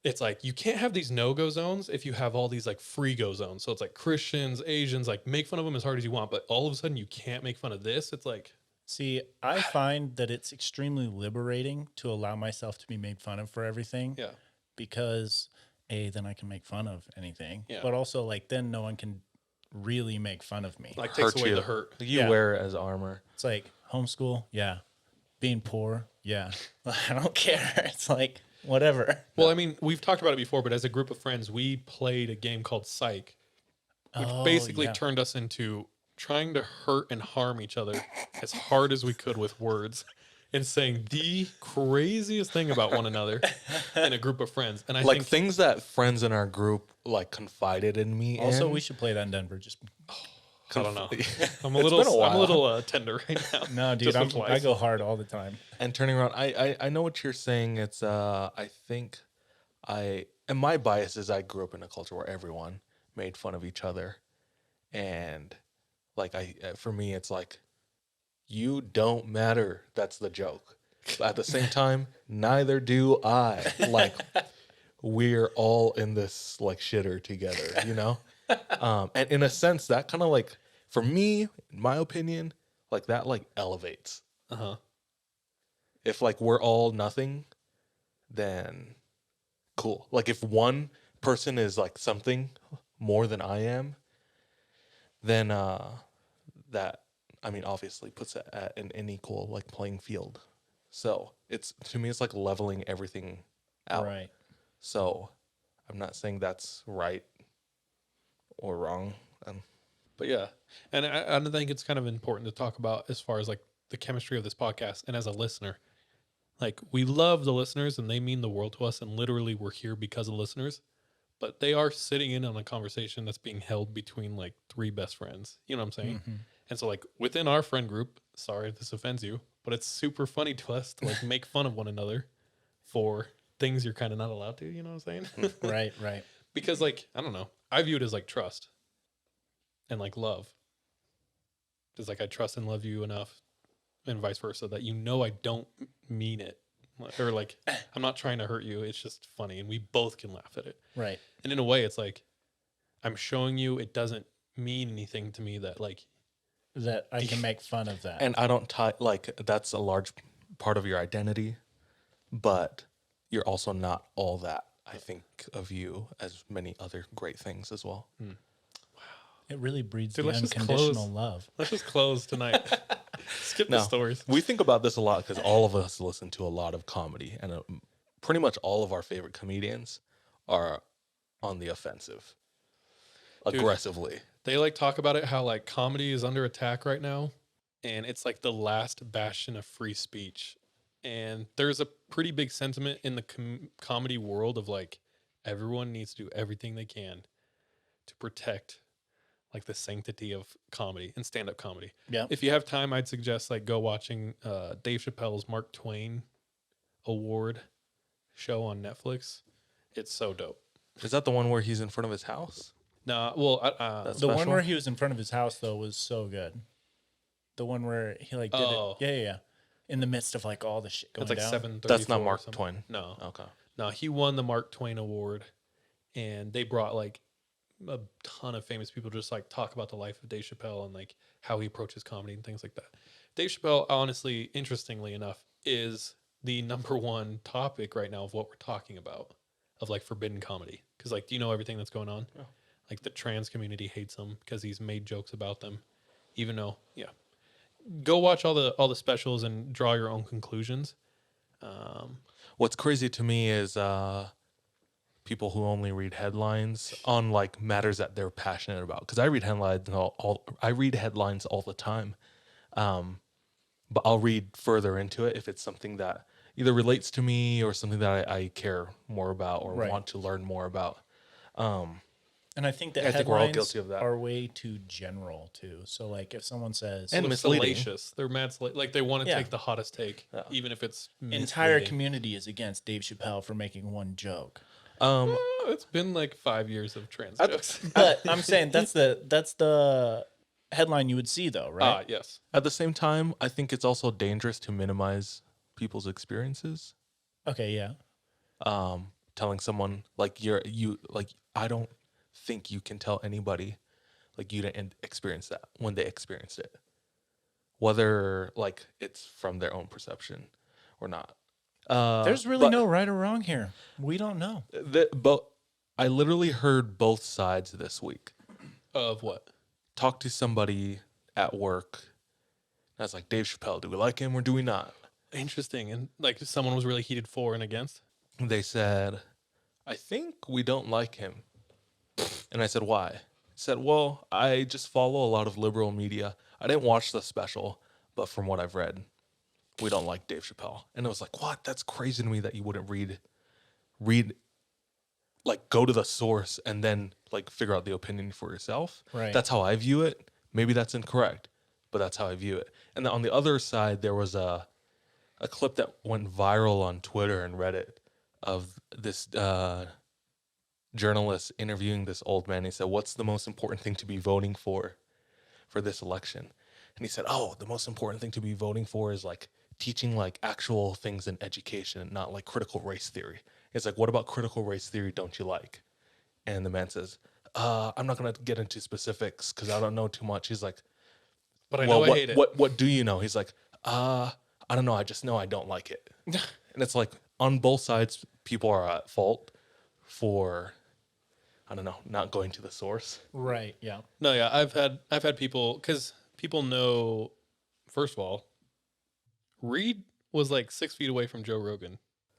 It's like, you can't have these no-go zones if you have all these like free-go zones. So it's like Christians, Asians, like make fun of them as hard as you want, but all of a sudden you can't make fun of this. It's like, See, I find that it's extremely liberating to allow myself to be made fun of for everything. Yeah. Because then I can make fun of anything. Yeah. But also, like, then no one can really make fun of me. Like takes Hurt away you. the hurt. You Yeah. wear it as armor. It's like homeschool, yeah. Being poor, yeah. I don't care. It's like whatever. Well, I mean, we've talked about it before, but as a group of friends, we played a game called Psych, which basically yeah. turned us into trying to hurt and harm each other as hard as we could with words and saying the craziest thing about one another in a group of friends. And I Like think things that friends in our group like confided in me. Also, in. we should play that in Denver. Just I don't know. I'm a It's little been a I'm a while. little tender right now. no, dude. Just with I life. go hard all the time. And turning around, I know what you're saying. It's I think and my bias is I grew up in a culture where everyone made fun of each other, and like for me it's like you don't matter. That's the joke. But at the same time, neither do I. Like we're all in this like shitter together, you know. And in a sense, that kind of like for me, in my opinion, like that like elevates. Uh-huh. If like we're all nothing, then cool. Like if one person is like something more than I am, then that I mean obviously puts it at an equal like playing field. So it's to me it's like leveling everything out. Right. So I'm not saying that's right or wrong. But yeah, and I think it's kind of important to talk about as far as like the chemistry of this podcast. And as a listener, like we love the listeners and they mean the world to us. And literally we're here because of listeners, but they are sitting in on a conversation that's being held between like three best friends. You know what I'm saying? Mm-hmm. And so like within our friend group, sorry if this offends you, but it's super funny to us to like make fun of one another for things you're kind of not allowed to. You know what I'm saying? Right. Right. Because like, I don't know, I view it as like trust and like love. It's like I trust and love you enough and vice versa that you know I don't mean it. Or like I'm not trying to hurt you. It's just funny and we both can laugh at it. Right. And in a way it's like I'm showing you it doesn't mean anything to me that like That I can make fun of that. And I don't tie like that's a large part of your identity, but you're also not all that. I think of you as many other great things as well. It really breeds Dude, the let's just unconditional close. love. let's just close tonight. Skip the No. stories. We think about this a lot because all of us listen to a lot of comedy, and pretty much all of our favorite comedians are on the offensive, aggressively. They like talk about it how like comedy is under attack right now and it's like the last bastion of free speech. And there's a pretty big sentiment in the comedy world of like everyone needs to do everything they can to protect like the sanctity of comedy and stand-up comedy. Yeah. If you have time, I'd suggest like go watching Dave Chappelle's Mark Twain Award show on Netflix. It's so dope. Is that the one where he's in front of his house? Nah, well, That's The one special? where he was in front of his house though was so good. The one where he like did Oh. it. Yeah. In the midst of like all the shit going it's like down. 7:34. That's not or Mark something. Twain. No, Okay. no, he won the Mark Twain Award, and they brought like a ton of famous people to just like talk about the life of Dave Chappelle and like how he approaches comedy and things like that. Dave Chappelle, honestly, interestingly enough, is the number one topic right now of what we're talking about of like forbidden comedy. Because like, do you know everything that's going on? Yeah. Like the trans community hates him because he's made jokes about them, even though go watch all the specials and draw your own conclusions. What's crazy to me is people who only read headlines on like matters that they're passionate about. Because I read headlines I read headlines all the time, but I'll read further into it if it's something that either relates to me or something that I care more about or Right. want to learn more about. And I think that I think we're all headlines guilty of that. are way too general too. So like if someone says And Well, misleading. salacious. They're mad like they want to Yeah. take the hottest take, Yeah. even if it's entire misleading. community is against Dave Chappelle for making one joke. It's been like 5 years of trans jokes. But I'm saying that's the headline you would see though, right? Yes. At the same time, I think it's also dangerous to minimize people's experiences. Okay, yeah. Telling someone like I don't think you can tell anybody like you didn't experience that when they experienced it. whether like it's from their own perception or not. There's really but no right or wrong here. We don't know. but I literally heard both sides this week. Of what? Talked to somebody at work. And I was like, Dave Chappelle, do we like him or do we not? Interesting. And like someone was really heated for and against. And they said, I think we don't like him. And I said, why? He said, well, I just follow a lot of liberal media. I didn't watch the special, but from what I've read, we don't like Dave Chappelle. And it was like, what? That's crazy to me that you wouldn't read, like go to the source and then like figure out the opinion for yourself. Right. That's how I view it. Maybe that's incorrect, but that's how I view it. And then on the other side, there was a clip that went viral on Twitter and Reddit of this journalist interviewing this old man. He said, what's the most important thing to be voting for this election? And he said, oh, the most important thing to be voting for is like teaching like actual things in education, not like critical race theory. It's like, what about critical race theory don't you like? And the man says, I'm not going to get into specifics because I don't know too much. He's like, But I know I what, hate it. What do you know? He's like, I don't know. I just know I don't like it. And it's like on both sides, people are at fault for, I don't know, not going to the source. Right. Yeah. No, yeah, I've had people, because people know. First of all, Reed was like 6 feet away from Joe Rogan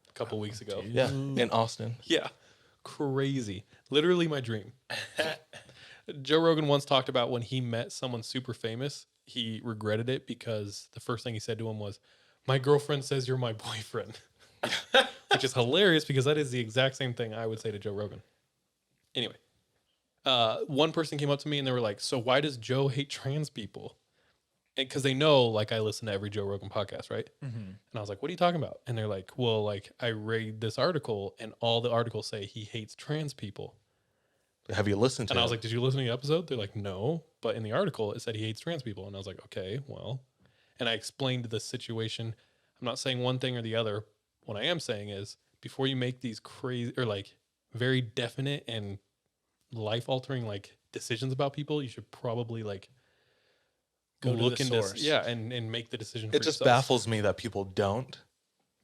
a couple weeks ago. Yeah, in Austin. Yeah, crazy. Literally my dream. Joe Rogan once talked about when he met someone super famous, he regretted it because the first thing he said to him was, "My girlfriend says you're my boyfriend," which is hilarious because that is the exact same thing I would say to Joe Rogan. Anyway, one person came up to me and they were like, "So why does Joe hate trans people?" Because they know, like, I listen to every Joe Rogan podcast, right? Mm-hmm. And I was like, "What are you talking about?" And they're like, "Well, like, I read this article and all the articles say he hates trans people." Have you listened to And I was it? like, "Did you listen to the episode?" They're like, "No." But in the article, it said he hates trans people. And I was like, "Okay, well." And I explained the situation. I'm not saying one thing or the other. What I am saying is, before you make these crazy or like very definite and life altering like decisions about people, you should probably like Go to look the into source. yeah, and make the decision for It just yourself. baffles me that people don't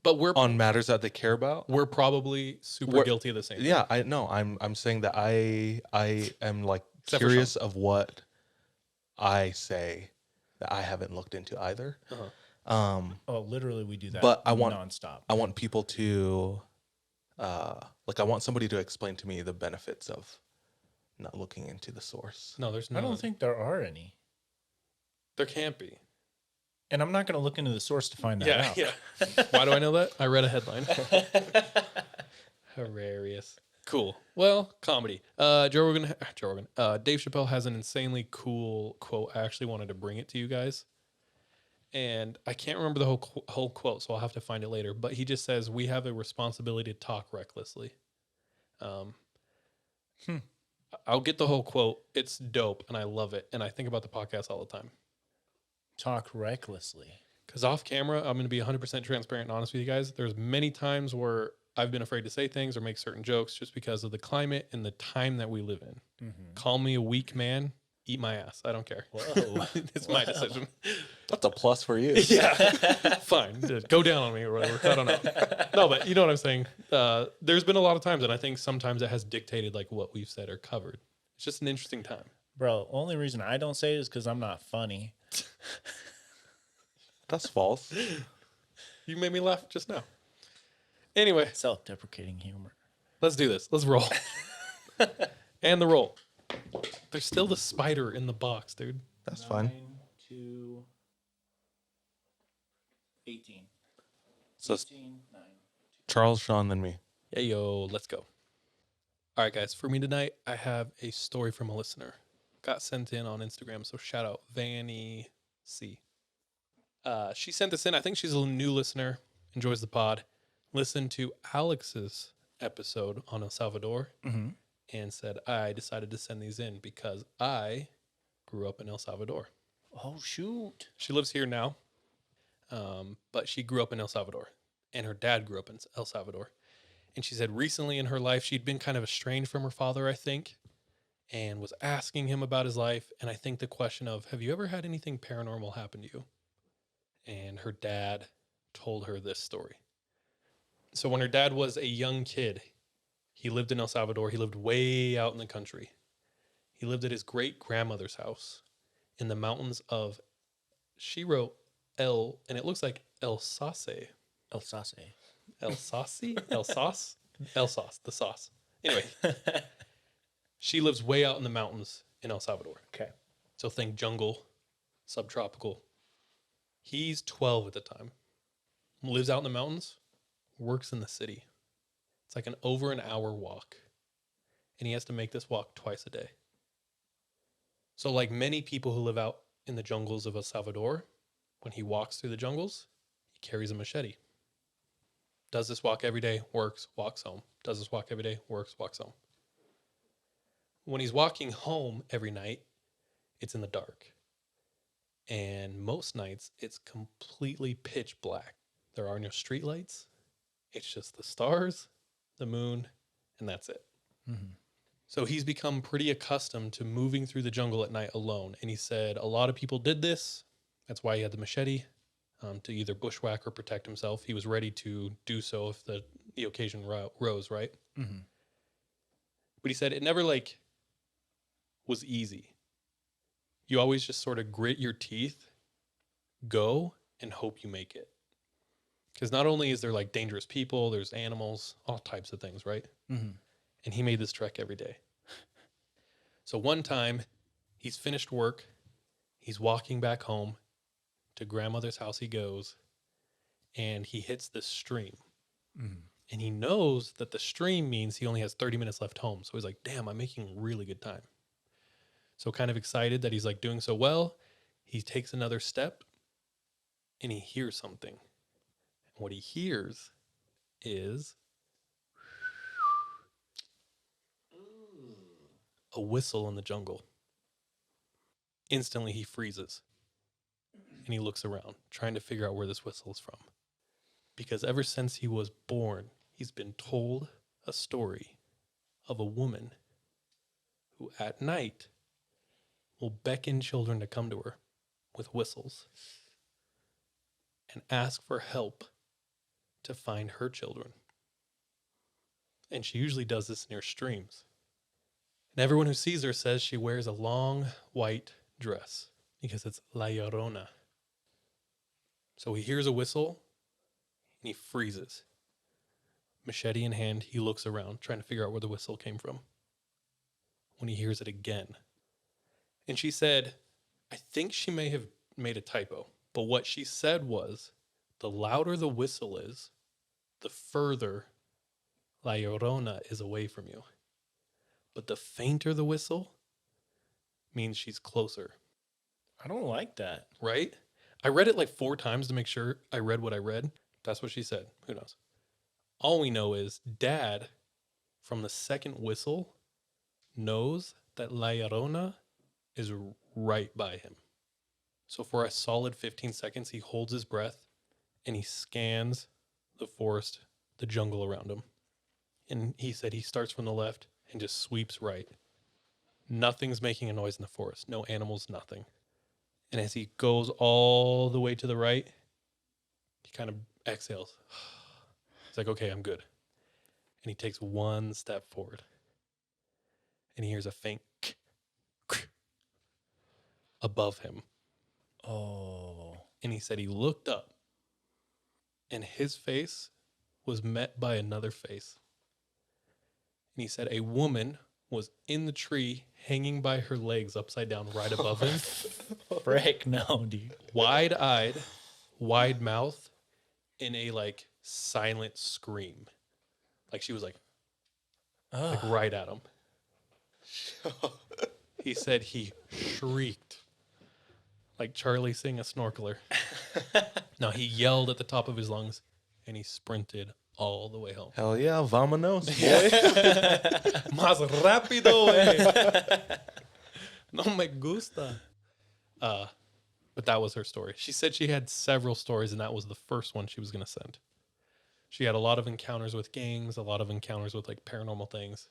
But we're on matters that they care about. probably super We're- guilty of the same thing. Yeah, I know. I'm saying that I am like Except for curious of what I say that I haven't looked into either. Uh-huh. Oh, literally, we do that. But I want- nonstop. I want people to like I want somebody to explain to me the benefits of not looking into the source. No, there's I none. don't think there are any, there can't be. and I'm not going to look into the source to find that Yeah, out. yeah. Why do I know that? I read a headline. Hilarious. Cool. Well, comedy. Dave Chappelle has an insanely cool quote. I actually wanted to bring it to you guys, and I can't remember the whole quote, so I'll have to find it later. But he just says, "We have a responsibility to talk recklessly." I'll get the whole quote. It's dope, and I love it, and I think about the podcast all the time. Talk recklessly. Because off camera, I'm going to be 100% transparent and honest with you guys. There's many times where I've been afraid to say things or make certain jokes just because of the climate and the time that we live in. Mm-hmm. Call me a weak man, eat my ass. I don't care. Whoa. It's my decision. That's a plus for you. Yeah, fine. Go down on me or whatever. I don't know. No, but you know what I'm saying. There's been a lot of times, and I think sometimes it has dictated like what we've said or covered. It's just an interesting time. Bro, only reason I don't say it is because I'm not funny. That's false. You made me laugh just now. Anyway, Self-deprecating humor. let's do this. Let's roll. And the roll. There's still the spider in the box, dude. That's fine. 9 to 18. So it's 18, 9. Charles, Sean, then me. Yeah, yo, let's go. All right, guys. For me tonight, I have a story from a listener. Got sent in on Instagram, so shout out Vanny C. She sent this in. I think she's a new listener. Enjoys the pod. Listened to Alex's episode on El Salvador Mm-hmm. and said, I decided to send these in because I grew up in El Salvador. Oh, shoot. She lives here now, but she grew up in El Salvador, and her dad grew up in El Salvador. And she said recently in her life, she'd been kind of estranged from her father, I think, and was asking him about his life. And I think the question of, have you ever had anything paranormal happen to you? and her dad told her this story. So when her dad was a young kid, he lived in El Salvador. He lived way out in the country. He lived at his great-grandmother's house in the mountains of, she wrote and it looks like Alsace. Alsace. Alsace? Alsace? Alsace, the sauce. Anyway, she lives way out in the mountains in El Salvador. Okay. So think jungle, subtropical. He's 12 at the time. Lives out in the mountains, works in the city. It's like an over an hour walk. And he has to make this walk twice a day. So like many people who live out in the jungles of El Salvador, when he walks through the jungles, he carries a machete. Does this walk every day, works, walks home. Does this walk every day, works, walks home. When he's walking home every night, it's in the dark. And most nights, it's completely pitch black. There are no street lights. It's just the stars, the moon, and that's it. Mm-hmm. So he's become pretty accustomed to moving through the jungle at night alone. And he said a lot of people did this. That's why he had the machete, to either bushwhack or protect himself. He was ready to do so if the occasion rose, right? Mm-hmm. But he said it never was easy. You always just sort of grit your teeth, go, and hope you make it. Because not only is there dangerous people, there's animals, all types of things, right? Mm-hmm. And he made this trek every day. So one time, he's finished work. He's walking back home. To grandmother's house he goes. And he hits this stream. Mm-hmm. And he knows that the stream means he only has 30 minutes left home. So he's like, damn, I'm making really good time. So kind of excited that he's doing so well. He takes another step. And he hears something. And what he hears is a whistle in the jungle. Instantly he freezes and he looks around, trying to figure out where this whistle is from. Because ever since he was born, he's been told a story of a woman who at night will beckon children to come to her with whistles and ask for help to find her children. And she usually does this near streams. And everyone who sees her says she wears a long white dress because it's La Llorona. So he hears a whistle and he freezes. Machete in hand, he looks around, trying to figure out where the whistle came from. When he hears it again. And she said, I think she may have made a typo, but what she said was, the louder the whistle is, the further La Llorona is away from you. But the fainter the whistle means she's closer. I don't like that. Right? I read it 4 times to make sure I read what I read. That's what she said. Who knows? All we know is Dad, from the second whistle, knows that La Llorona is right by him. So for a solid 15 seconds, he holds his breath and he scans the forest, the jungle around him. And he said he starts from the left and just sweeps right. Nothing's making a noise in the forest. No animals, nothing. And as he goes all the way to the right, he kind of exhales. He's like, okay, I'm good. And he takes one step forward. And he hears a faint above him. Oh. And he said he looked up. And his face was met by another face. And he said a woman was in the tree, hanging by her legs upside down right above him. Frick, no, dude. Wide-eyed, wide mouth, in a silent scream. She was right at him. He said he shrieked like Charlie seeing a snorkeler. No, he yelled at the top of his lungs and he sprinted all the way home. Hell yeah, vámonos. Más rápido, güey. No me gusta. But that was her story. She said she had several stories, and that was the first one she was going to send. She had a lot of encounters with gangs, a lot of encounters with paranormal things.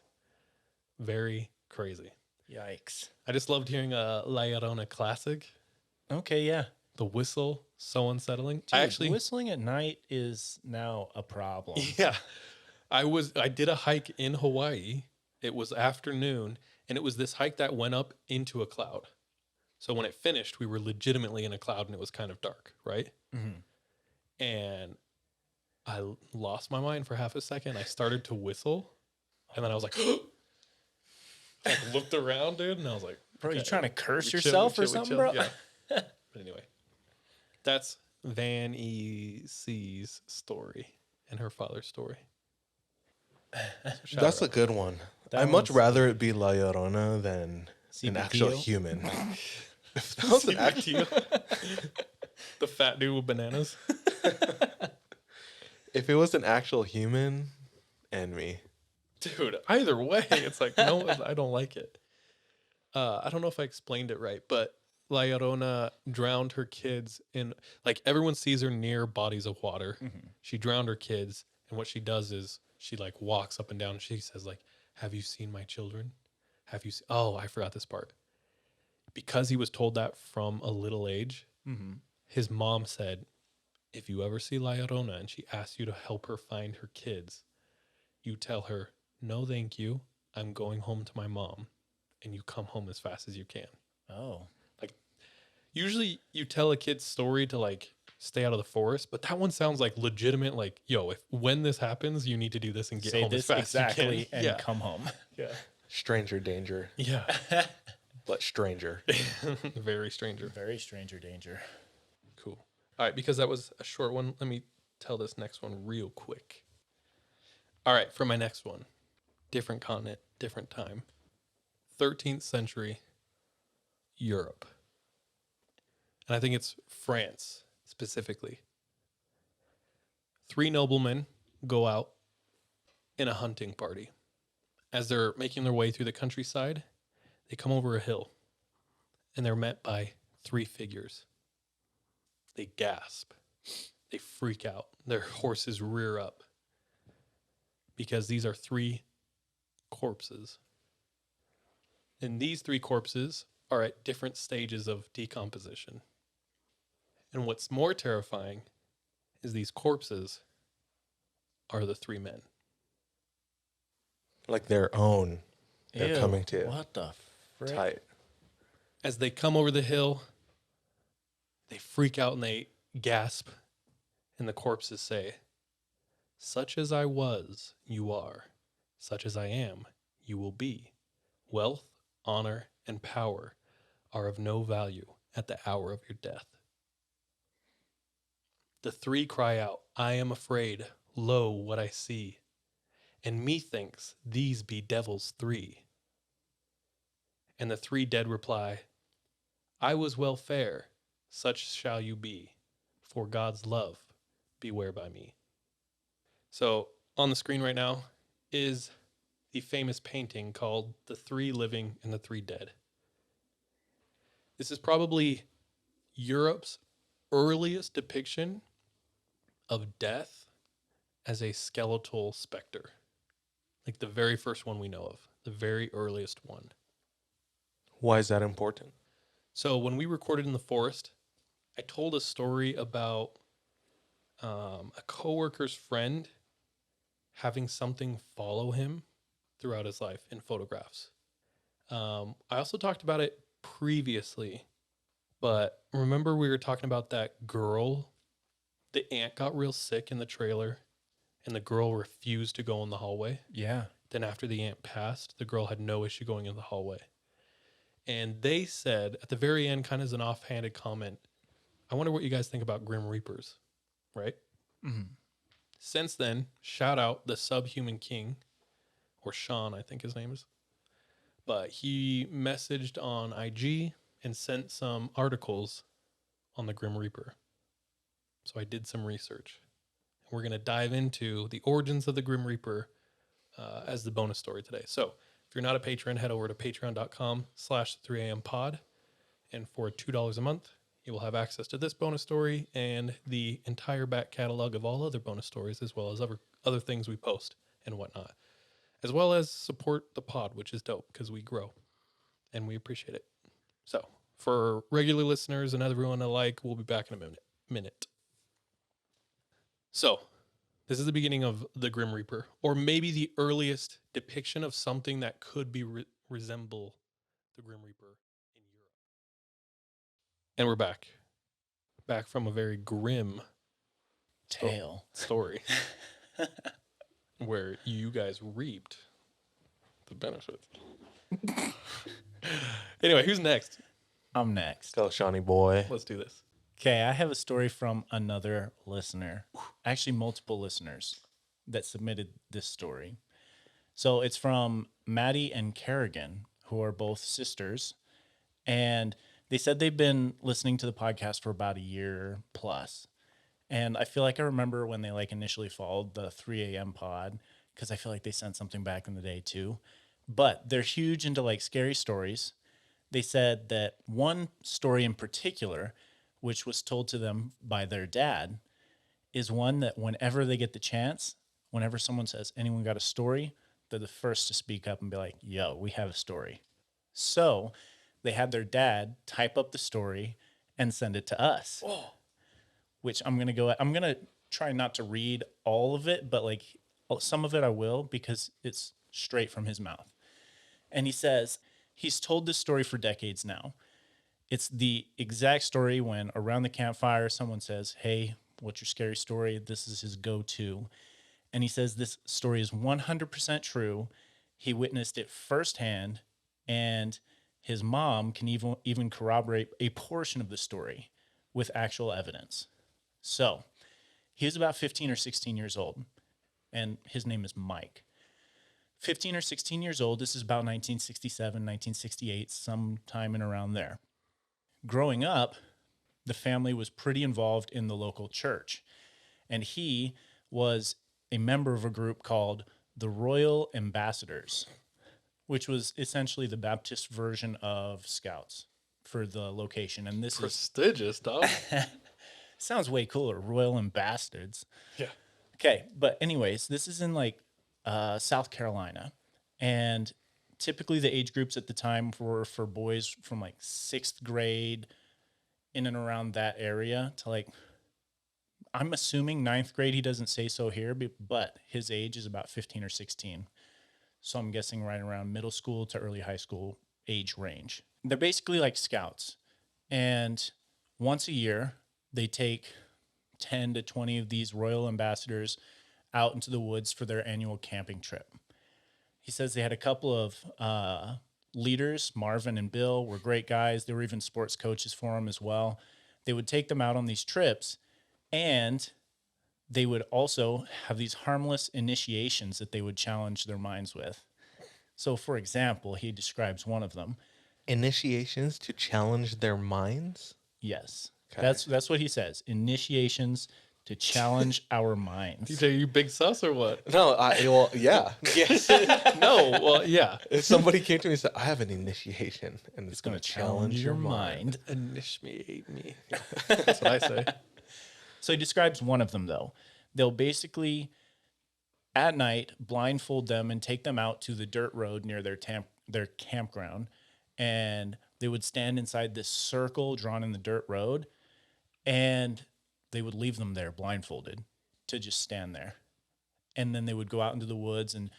Very crazy. Yikes. I just loved hearing a La Llorona classic. Okay, yeah. The whistle, so unsettling. Dude, I actually, whistling at night is now a problem. yeah, I did a hike in Hawaii. It was afternoon, and it was this hike that went up into a cloud. So when it finished, we were legitimately in a cloud, and it was kind of dark, right? And I lost my mind for half a second. I started to whistle, and then I was like, I looked around, dude, and I was like, Bro, you okay, trying to curse we chill, yourself we or chill, we something, chill. bro? Yeah. But anyway, that's Van E. C's story and her father's story. So That's a good one. That I'd much one's- rather it be La Llorona than an actual CPTO? human. If that was an actual, the fat dude with bananas. if it was an actual human and me, Dude, either way, it's like, no, I don't like it. I don't know if I explained it right, but La Llorona drowned her kids in, like, everyone sees her near bodies of water. She drowned her kids, and what she does is she, like, walks up and down, and she says, like, have you seen my children? Have you oh, I forgot this part. Because he was told that from a little age, his mom said, if you ever see La Llorona and she asks you to help her find her kids, you tell her, no, thank you. I'm going home to my mom. And you come home as fast as you can. Oh. Like, usually you tell a kid's story to, like, stay out of the forest, but that one sounds like legitimate. Like, yo, when this happens, you need to do this and get Say home as this fast exactly as you can. and come home. Yeah. stranger danger, Yeah. but stranger. Very stranger. Very stranger danger. Cool. All right, because that was a short one, let me tell this next one real quick. All right, for my next one, different continent, different time. 13th century Europe. And I think it's France specifically. 3 noblemen go out in a hunting party. As they're making their way through the countryside, they come over a hill and they're met by 3 figures. They gasp. They freak out. Their horses rear up because these are 3 corpses. And these 3 corpses are at different stages of decomposition. And what's more terrifying is these corpses are the 3 men. Like their own. They're Ew, coming to What the frick? tight. As they come over the hill, they freak out and they gasp. And the corpses say, such as I was, you are. Such as I am, you will be. Wealth, honor, and power are of no value at the hour of your death. The 3 cry out, I am afraid, lo, what I see. And methinks these be devils 3. And the 3 dead reply, I was well fair, such shall you be. For God's love, beware by me. So on the screen right now is the famous painting called The 3 Living and the 3 Dead. This is probably Europe's earliest depiction of death as a skeletal specter. Like the very first one we know of, the very earliest one. Why is that important? So when we recorded in the forest, I told a story about a coworker's friend having something follow him throughout his life in photographs. I also talked about it previously, but remember we were talking about that girl? The ant got real sick in the trailer, and the girl refused to go in the hallway. Yeah. Then after the ant passed, the girl had no issue going in the hallway. And they said at the very end, kind of as an offhanded comment, I wonder what you guys think about Grim Reapers, right? Since then, shout out the Subhuman King, or Sean, I think his name is. But he messaged on IG and sent some articles on the Grim Reaper. So I did some research. We're going to dive into the origins of the Grim Reaper as the bonus story today. So if you're not a patron, head over to patreon.com/3ampod. And for $2 a month, you will have access to this bonus story and the entire back catalog of all other bonus stories, as well as other things we post and whatnot, as well as support the pod, which is dope because we grow and we appreciate it. So For regular listeners and everyone alike, we'll be back in a minute. So, this is the beginning of the Grim Reaper, or maybe the earliest depiction of something that could be resemble the Grim Reaper in Europe. And we're back from a very grim Tale. story where you guys reaped the benefits. Anyway, who's next? I'm next. Go, Shawnee boy. Let's do this. Okay, I have a story from another listener. Actually, multiple listeners that submitted this story. So it's from Maddie and Kerrigan, who are both sisters. And they said they've been listening to the podcast for about a year plus. And I feel like I remember when they like initially followed the 3 a.m. pod, because I feel like they sent something back in the day too. But they're huge into like scary stories. They said that one story in particular, which was told to them by their dad, is one that whenever they get the chance, whenever someone says, anyone got a story, they're the first to speak up and be like, yo, we have a story. So they had their dad type up the story and send it to us, which I'm going to try not to read all of it, but like some of it I will, because it's straight from his mouth. And he says, he's told this story for decades now. It's the exact story when around the campfire, someone says, hey, what's your scary story? This is his go-to. And he says this story is 100% true. He witnessed it firsthand, and his mom can even corroborate a portion of the story with actual evidence. So he was about 15 or 16 years old, and his name is Mike. 15 or 16 years old. This is about 1967, 1968, sometime in around there. Growing up, the family was pretty involved in the local church, and he was a member of a group called the Royal Ambassadors, which was essentially the Baptist version of Scouts for the location. And this Prestigious, dog. sounds way cooler, Royal Ambassadors. Yeah. Okay, but anyways, this is in like South Carolina, and typically the age groups at the time were for boys from like 6th grade in and around that area to like, I'm assuming 9th grade. He doesn't say so here, but his age is about 15 or 16. So I'm guessing right around middle school to early high school age range. They're basically like scouts. And once a year, they take 10 to 20 of these royal ambassadors out into the woods for their annual camping trip. He says they had a couple of leaders, Marvin and Bill, were great guys. They were even sports coaches for them as well. They would take them out on these trips, and they would also have these harmless initiations that they would challenge their minds with. So, for example, he describes one of them. Initiations to challenge their minds? Yes. Okay. That's what he says. Initiations to challenge our minds. DJ, you big sus or what? No, yeah. Yes. No, well, yeah. If somebody came to me and said, I have an initiation, and it's going Gonna to challenge your mind. Initiate me. That's what I say. So he describes one of them, though. They'll basically, at night, blindfold them and take them out to the dirt road near their campground. And they would stand inside this circle drawn in the dirt road. And they would leave them there blindfolded to just stand there. And then they would go out into the woods, and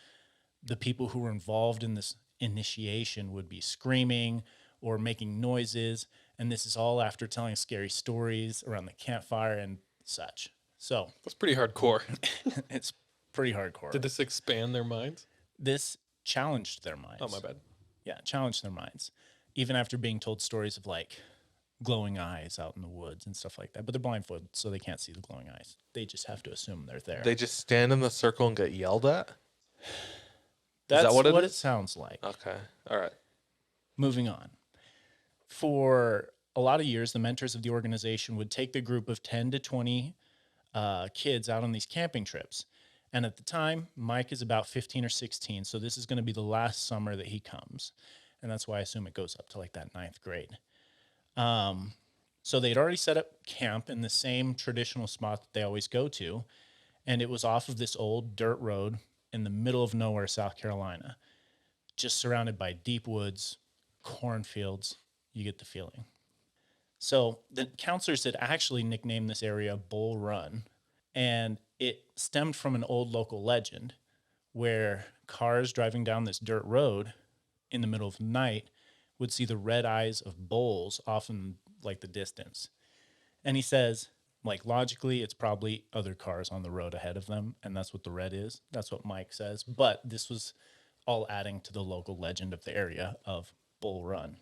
the people who were involved in this initiation would be screaming or making noises. And this is all after telling scary stories around the campfire and such. So That's pretty hardcore. it's pretty hardcore. Did this expand their minds? This challenged their minds. Oh, my bad. Yeah, challenged their minds. Even after being told stories of like glowing eyes out in the woods and stuff like that. But they're blindfolded, so they can't see the glowing eyes. They just have to assume they're there. They just stand in the circle and get yelled at? That's that what it what is? it sounds like. Okay. All right. Moving on. For a lot of years, the mentors of the organization would take the group of 10 to 20 kids out on these camping trips. And at the time, Mike is about 15 or 16, so this is going to be the last summer that he comes. And that's why I assume it goes up to like that 9th grade. So they'd already set up camp in the same traditional spot that they always go to, and it was off of this old dirt road in the middle of nowhere, South Carolina, just surrounded by deep woods, cornfields. You get the feeling. So the counselors had actually nicknamed this area Bull Run, and it stemmed from an old local legend where cars driving down this dirt road in the middle of the night would see the red eyes of bulls off in like the distance. And he says, like logically, it's probably other cars on the road ahead of them, and that's what the red is. That's what Mike says. But this was all adding to the local legend of the area of Bull Run.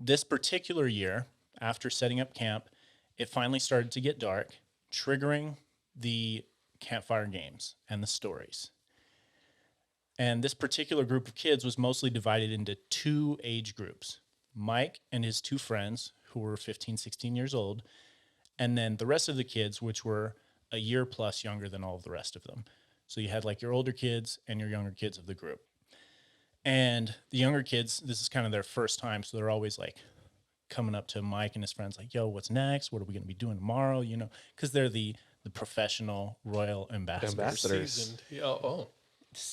This particular year, after setting up camp, it finally started to get dark, triggering the campfire games and the stories. And this particular group of kids was mostly divided into two age groups. Mike and his two friends, who were 15, 16 years old, and then the rest of the kids, which were a year plus younger than all of the rest of them. So you had like your older kids and your younger kids of the group. And the younger kids, this is kind of their first time, so they're always like coming up to Mike and his friends like, yo, what's next? What are we going to be doing tomorrow? You know, because they're the professional royal ambassadors. Seasoned. Yeah, oh.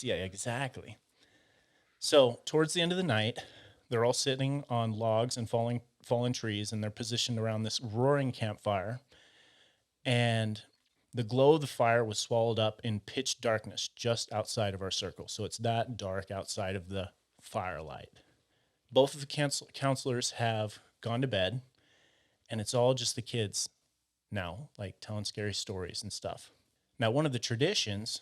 Yeah, exactly. So towards the end of the night, they're all sitting on logs and fallen trees, and they're positioned around this roaring campfire. And the glow of the fire was swallowed up in pitch darkness just outside of our circle. So it's that dark outside of the firelight. Both of the counselors have gone to bed, and it's all just the kids now, like telling scary stories and stuff. Now, one of the traditions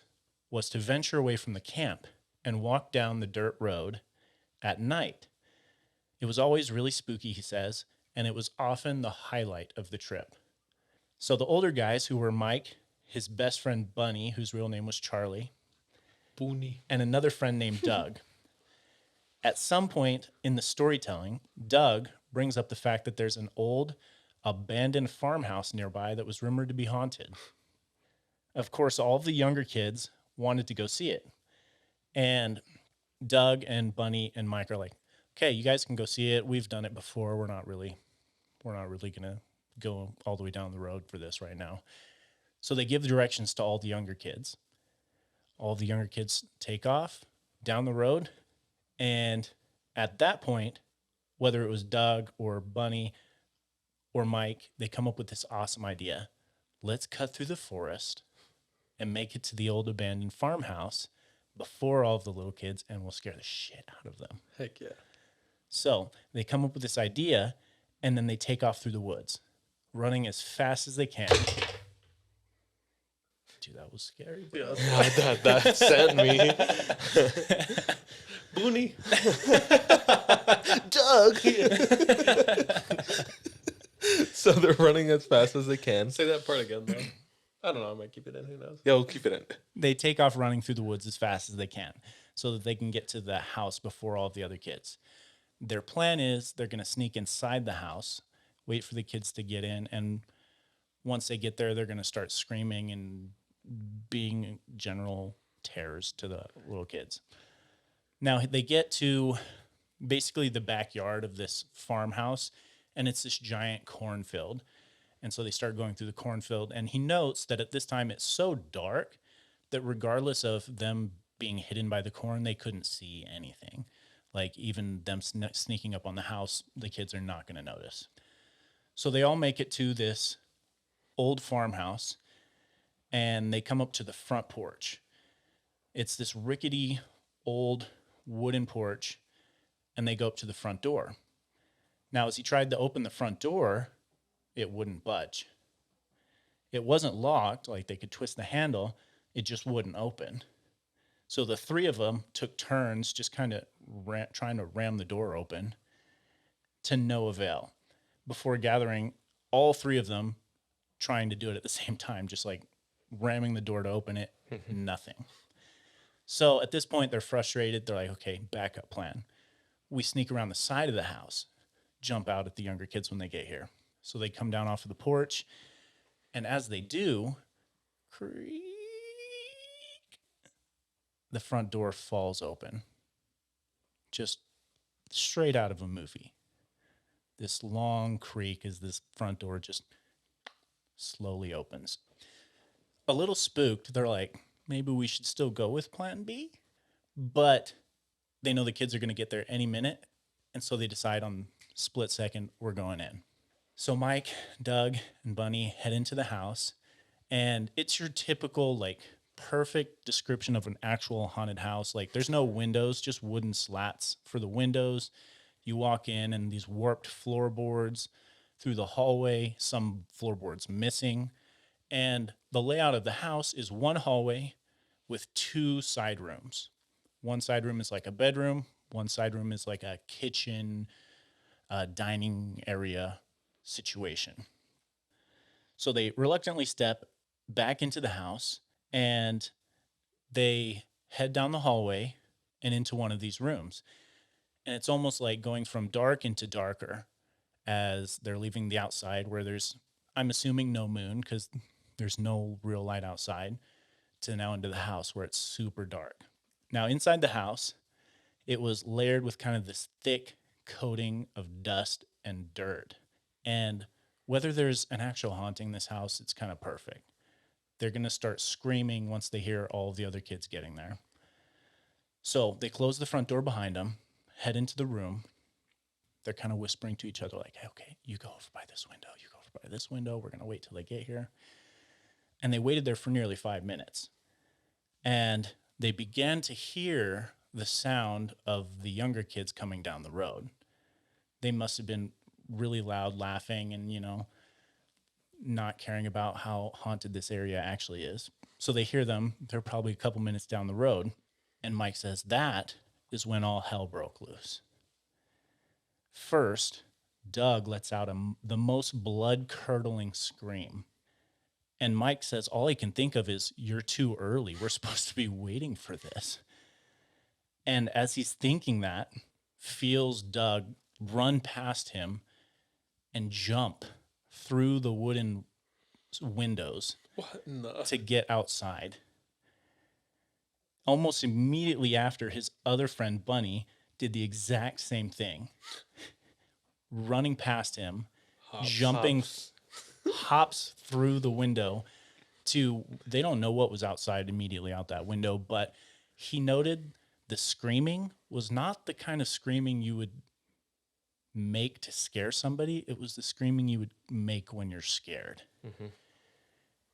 was to venture away from the camp and walk down the dirt road at night. It was always really spooky, he says, and it was often the highlight of the trip. So the older guys, who were Mike, his best friend Bunny, whose real name was Charlie, Booney. and another friend named Doug. At some point in the storytelling, Doug brings up the fact that there's an old, abandoned farmhouse nearby that was rumored to be haunted. Of course, all of the younger kids wanted to go see it. And Doug and Bunny and Mike are like, okay, you guys can go see it. We've done it before. We're not really going to go all the way down the road for this right now. So they give the directions to all the younger kids. All the younger kids take off down the road. And at that point, whether it was Doug or Bunny or Mike, they come up with this awesome idea. Let's cut through the forest and make it to the old abandoned farmhouse before all of the little kids, and we'll scare the shit out of them. Heck yeah. So they come up with this idea, and then they take off through the woods, running as fast as they can. Dude, that was scary. Yeah, that sent me. Booney. Doug. So they're running as fast as they can. Say that part again, though. I don't know. I might keep it in. Who knows? Yeah, we'll keep it in. They take off running through the woods as fast as they can so that they can get to the house before all of the other kids. Their plan is they're going to sneak inside the house, wait for the kids to get in, and once they get there, they're going to start screaming and being general terrors to the little kids. Now, they get to basically the backyard of this farmhouse, and it's this giant cornfield. And so they start going through the cornfield, and he notes that at this time it's so dark that regardless of them being hidden by the corn, they couldn't see anything. Like even them sneaking up on the house, the kids are not going to notice. So they all make it to this old farmhouse, and they come up to the front porch. It's this rickety old wooden porch, and they go up to the front door. Now, as he tried to open the front door, it wouldn't budge. It wasn't locked, like they could twist the handle, it just wouldn't open. So the three of them took turns just kind of trying to ram the door open to no avail, before gathering all three of them trying to do it at the same time, just like ramming the door to open it, nothing. So at this point, they're frustrated. They're like, okay, backup plan. We sneak around the side of the house, jump out at the younger kids when they get here. So they come down off of the porch, and as they do, creak, the front door falls open. Just straight out of a movie. This long creak as this front door just slowly opens. A little spooked, they're like, maybe we should still go with plan B? But they know the kids are going to get there any minute, and so they decide on split second, we're going in. So Mike, Doug, and Bunny head into the house, and it's your typical, like, perfect description of an actual haunted house. Like, there's no windows, just wooden slats for the windows. You walk in, and these warped floorboards through the hallway, some floorboards missing. And the layout of the house is one hallway with two side rooms. One side room is like a bedroom, one side room is like a kitchen, dining area situation. So they reluctantly step back into the house and they head down the hallway and into one of these rooms. And it's almost like going from dark into darker as they're leaving the outside where there's, I'm assuming, no moon because there's no real light outside, to now into the house where it's super dark. Now, inside the house, it was layered with kind of this thick coating of dust and dirt. And whether there's an actual haunting in this house, it's kind of perfect. They're going to start screaming once they hear all of the other kids getting there. So they close the front door behind them, head into the room. They're kind of whispering to each other like, hey, okay, you go over by this window, you go over by this window. We're going to wait till they get here. And they waited there for nearly 5 minutes. And they began to hear the sound of the younger kids coming down the road. They must have been really loud laughing and, not caring about how haunted this area actually is. So they hear them. They're probably a couple minutes down the road. And Mike says that is when all hell broke loose. First, Doug lets out the most blood-curdling scream. And Mike says all he can think of is, you're too early. We're supposed to be waiting for this. And as he's thinking that, feels Doug run past him and jump through the wooden windows to get outside. Almost immediately after, his other friend, Bunny, did the exact same thing. Running past him, hops through the window to, they don't know what was outside immediately out that window, but he noted the screaming was not the kind of screaming you would make to scare somebody. It was the screaming you would make when you're scared. Mm-hmm.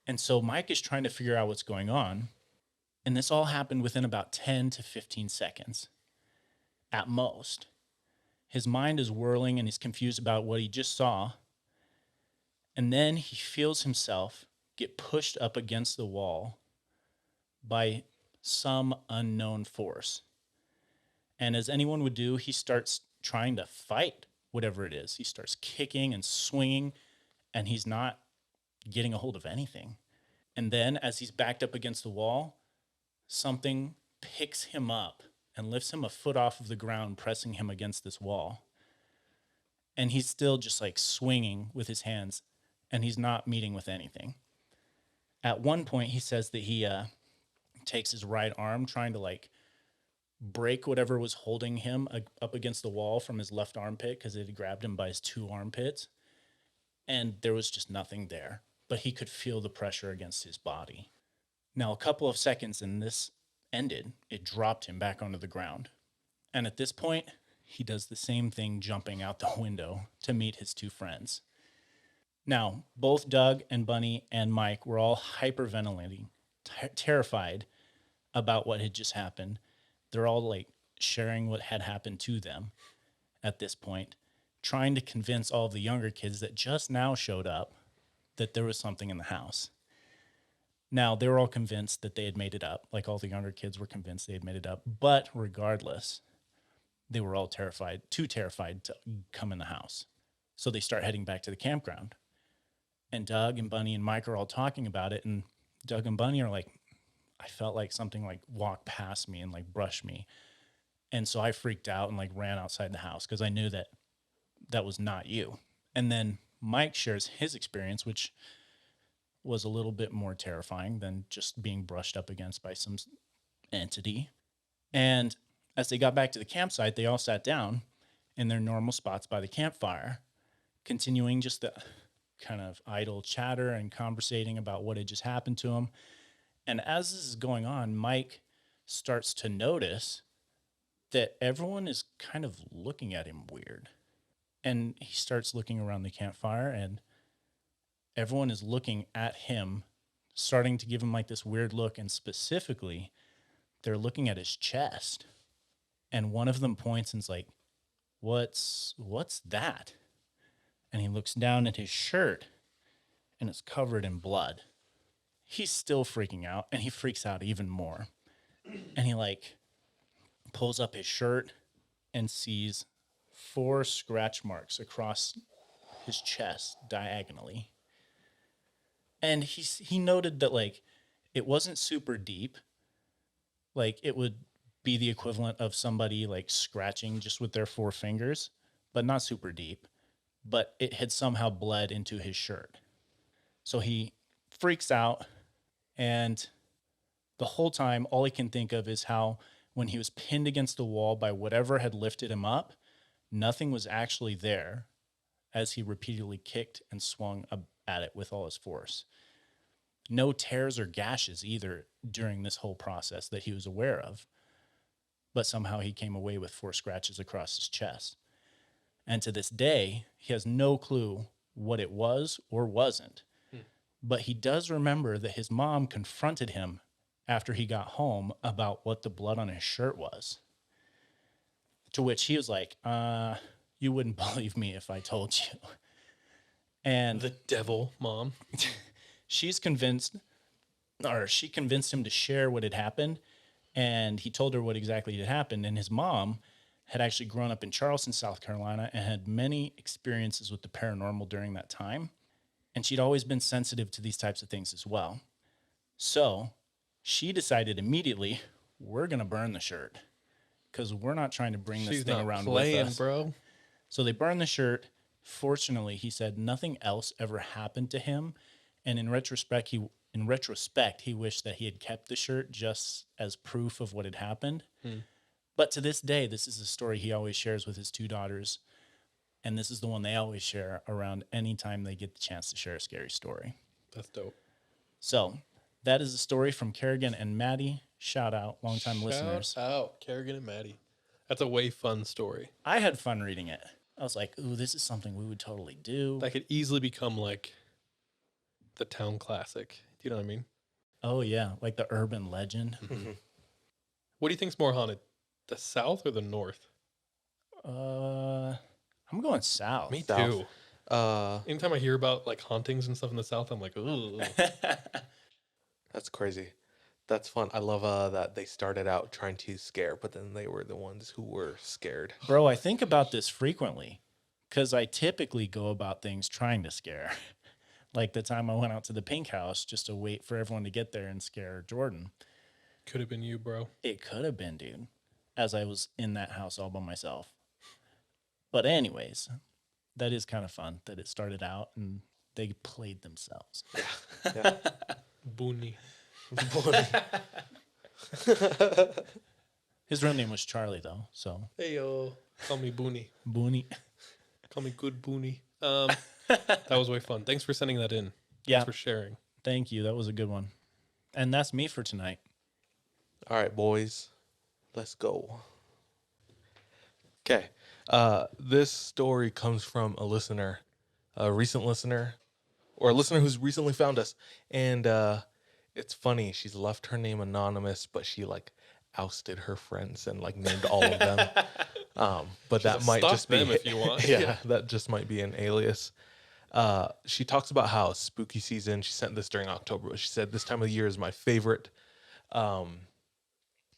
And so Mike is trying to figure out what's going on. And this all happened within about 10 to 15 seconds at most. His mind is whirling and he's confused about what he just saw. And then he feels himself get pushed up against the wall by some unknown force. And as anyone would do, he starts trying to fight whatever it is. He starts kicking and swinging, and he's not getting a hold of anything. And then as he's backed up against the wall, something picks him up and lifts him a foot off of the ground, pressing him against this wall. And he's still just like swinging with his hands, and he's not meeting with anything. At one point, he says that he takes his right arm, trying to like break whatever was holding him up against the wall from his left armpit, because it had grabbed him by his two armpits. And there was just nothing there, but he could feel the pressure against his body. Now, a couple of seconds and this ended. It dropped him back onto the ground. And at this point, he does the same thing, jumping out the window to meet his two friends. Now, both Doug and Bunny and Mike were all hyperventilating, terrified about what had just happened. They're all like sharing what had happened to them at this point, trying to convince all of the younger kids that just now showed up that there was something in the house. Now, they were all convinced that they had made it up. Like, all the younger kids were convinced they had made it up. But regardless, they were all terrified, too terrified to come in the house. So they start heading back to the campground. And Doug and Bunny and Mike are all talking about it. And Doug and Bunny are like, I felt like something like walked past me and like brushed me. And so I freaked out and like ran outside the house because I knew that that was not you. And then Mike shares his experience, which was a little bit more terrifying than just being brushed up against by some entity. And as they got back to the campsite, they all sat down in their normal spots by the campfire, continuing just the kind of idle chatter and conversating about what had just happened to them. And as this is going on, Mike starts to notice that everyone is kind of looking at him weird. And he starts looking around the campfire, and everyone is looking at him, starting to give him like this weird look. And specifically, they're looking at his chest. And one of them points and's like, what's that? And he looks down at his shirt, and it's covered in blood. He's still freaking out, and he freaks out even more. And he like pulls up his shirt and sees 4 scratch marks across his chest diagonally. And he noted that like it wasn't super deep. Like it would be the equivalent of somebody like scratching just with their 4 fingers, but not super deep. But it had somehow bled into his shirt. So he freaks out, and the whole time all he can think of is how when he was pinned against the wall by whatever had lifted him up, nothing was actually there as he repeatedly kicked and swung at it with all his force. No tears or gashes either during this whole process that he was aware of, but somehow he came away with 4 scratches across his chest. And to this day, he has no clue what it was or wasn't. But he does remember that his mom confronted him after he got home about what the blood on his shirt was. To which he was like, you wouldn't believe me if I told you. And The devil, mom. she convinced him to share what had happened. And he told her what exactly had happened. And his mom had actually grown up in Charleston, South Carolina, and had many experiences with the paranormal during that time. And she'd always been sensitive to these types of things as well. So she decided immediately, we're going to burn the shirt because we're not trying to bring this She's thing not around playing, with us. bro. So they burned the shirt. Fortunately, he said nothing else ever happened to him. And in retrospect, he wished that he had kept the shirt just as proof of what had happened. But to this day, this is a story he always shares with his 2 daughters. And this is the one they always share around any time they get the chance to share a scary story. That's dope. So that is a story from Kerrigan and Maddie. Shout out, longtime listeners. Shout out Kerrigan and Maddie. That's a way fun story. I had fun reading it. I was like, ooh, this is something we would totally do. That could easily become like the town classic. Do you know what I mean? Oh, yeah, like the urban legend. What do you think's more haunted? The South or the North? I'm going south. Me South. too. Anytime I hear about like hauntings and stuff in the South, I'm like, ooh. That's crazy. That's fun. I love that they started out trying to scare, but then they were the ones who were scared. Bro, I think about this frequently because I typically go about things trying to scare. Like the time I went out to the Pink House just to wait for everyone to get there and scare Jordan. Could have been you, bro. It could have been, dude, as I was in that house all by myself. But anyways, that is kind of fun that it started out and they played themselves. Yeah. Booney. His real name was Charlie, though. So Hey, yo. Call me Booney. Booney. Call me Good Booney. That was way fun. Thanks for sending that in. Yeah. Thanks for sharing. Thank you. That was a good one. And that's me for tonight. All right, boys. Let's go. Okay. This story comes from a listener, a recent listener, or a listener who's recently found us. And it's funny. She's left her name anonymous, but she like ousted her friends and like named all of them. But that might Stop just be them if you want. Yeah, that just might be an alias. She talks about how spooky season. She sent this during October. But she said this time of the year is my favorite.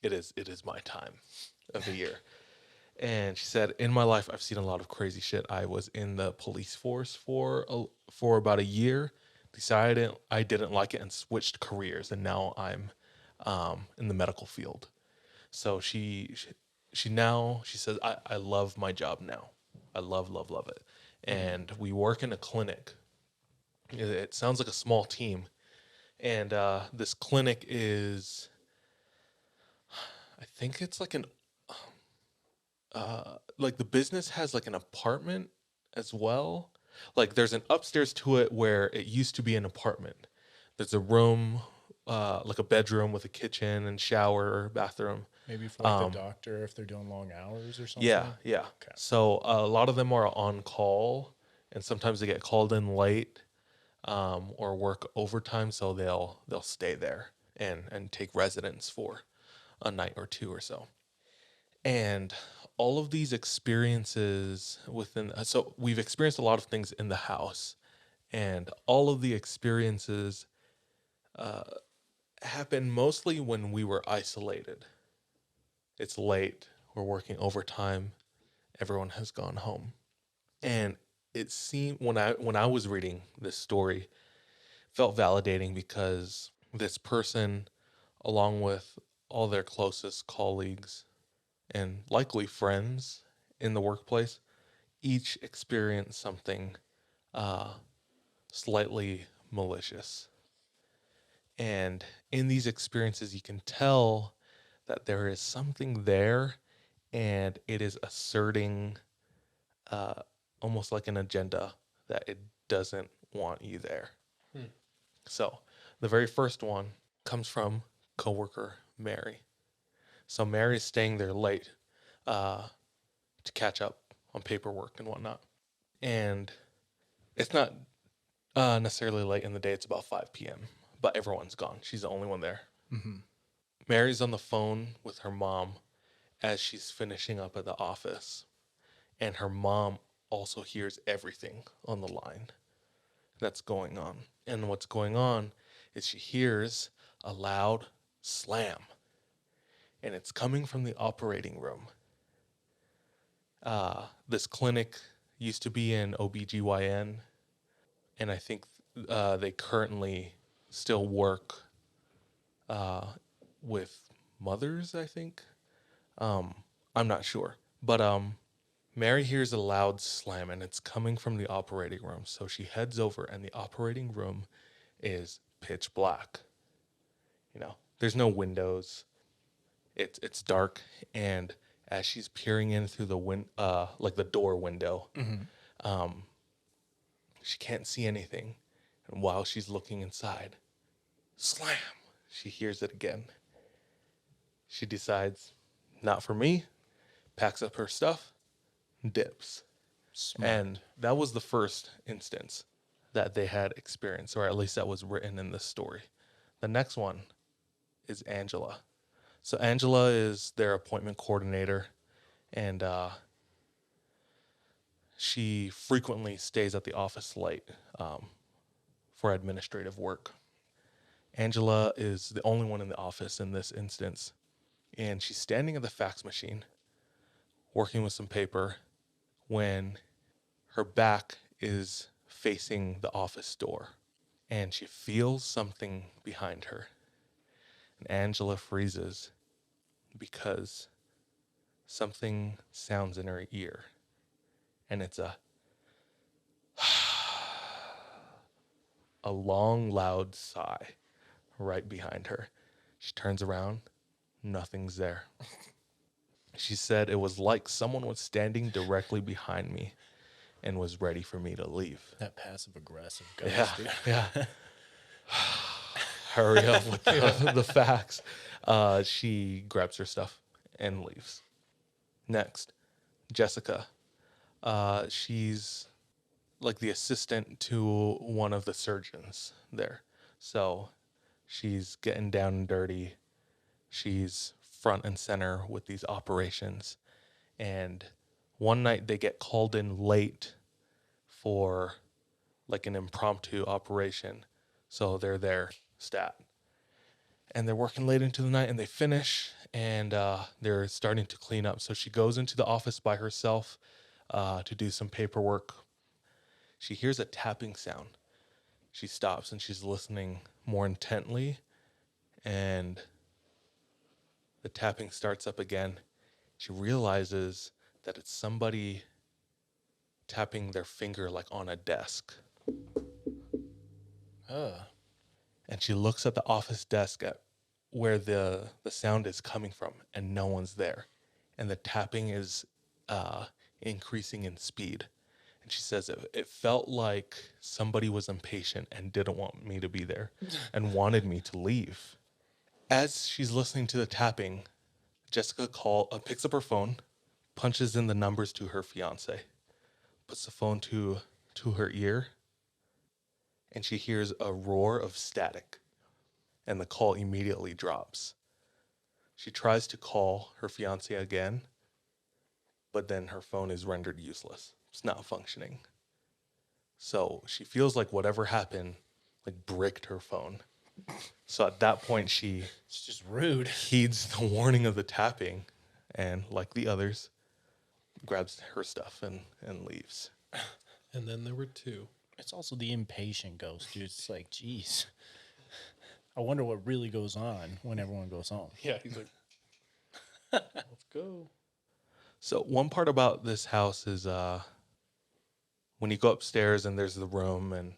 It is my time of the year. And she said, in my life, I've seen a lot of crazy shit. I was in the police force for about a year, decided I didn't like it and switched careers. And now I'm in the medical field. So she says, I love my job now. I love it. And we work in a clinic. It sounds like a small team. And this clinic is, I think it's like like the business has like an apartment as well. Like there's an upstairs to it where it used to be an apartment. There's a room, like a bedroom with a kitchen and shower, bathroom. Maybe for like the doctor if they're doing long hours or something. Yeah. Okay. So a lot of them are on call, and sometimes they get called in late, or work overtime, so they'll stay there and take residence for a night or two or so. And all of these experiences so we've experienced a lot of things in the house, and all of the experiences happened mostly when we were isolated. It's late, we're working overtime, everyone has gone home. And it seemed when I was reading this story, felt validating because this person, along with all their closest colleagues and likely friends in the workplace, each experienced something uh, slightly malicious. And in these experiences, you can tell that there is something there, and it is asserting uh, almost like an agenda that it doesn't want you there. So the very first one comes from coworker Mary. So Mary's staying there late uh, to catch up on paperwork and whatnot. And it's not necessarily late in the day, it's about 5 p.m., but everyone's gone. She's the only one there. Mm-hmm. Mary's on the phone with her mom as she's finishing up at the office. And her mom also hears everything on the line that's going on. And what's going on is she hears a loud slam, and it's coming from the operating room. This clinic used to be in OBGYN, and I think they currently still work with mothers, I think. I'm not sure. But Mary hears a loud slam, and it's coming from the operating room. So she heads over, and the operating room is pitch black. There's no windows. It's dark, and as she's peering in through like the door window, she can't see anything. And while she's looking inside, slam! She hears it again. She decides, not for me, packs up her stuff, dips. Smart. And that was the first instance that they had experienced, or at least that was written in this story. The next one is Angela. So Angela is their appointment coordinator, and she frequently stays at the office late for administrative work. Angela is the only one in the office in this instance, and she's standing at the fax machine working with some paper when her back is facing the office door, and she feels something behind her. And Angela freezes because something sounds in her ear, and it's a long, loud sigh right behind her. She turns around, nothing's there. She said it was like someone was standing directly behind me and was ready for me to leave. That passive aggressive ghost, Yeah, dude. yeah. Hurry up with the facts. She grabs her stuff and leaves. Next, Jessica. She's like the assistant to one of the surgeons there. So she's getting down and dirty. She's front and center with these operations. And one night they get called in late for like an impromptu operation. So they're there, stat. And they're working late into the night, and they finish, and they're starting to clean up. So she goes into the office by herself to do some paperwork. She hears a tapping sound. She stops, and she's listening more intently, and the tapping starts up again. She realizes that it's somebody tapping their finger like on a desk. And she looks at the office desk at where the sound is coming from, and no one's there. And the tapping is increasing in speed. And she says it felt like somebody was impatient and didn't want me to be there and wanted me to leave. As she's listening to the tapping, Jessica picks up her phone, punches in the numbers to her fiance, puts the phone to her ear, and she hears a roar of static, and the call immediately drops. She tries to call her fiance again, but then her phone is rendered useless. It's not functioning. So she feels like whatever happened, like bricked her phone. So at that point, she It's just rude. heeds the warning of the tapping and, like the others, grabs her stuff and leaves. And then there were two. It's also the impatient ghost, dude. It's like, geez. I wonder what really goes on when everyone goes home. Yeah, he's like, let's go. So one part about this house is when you go upstairs and there's the room and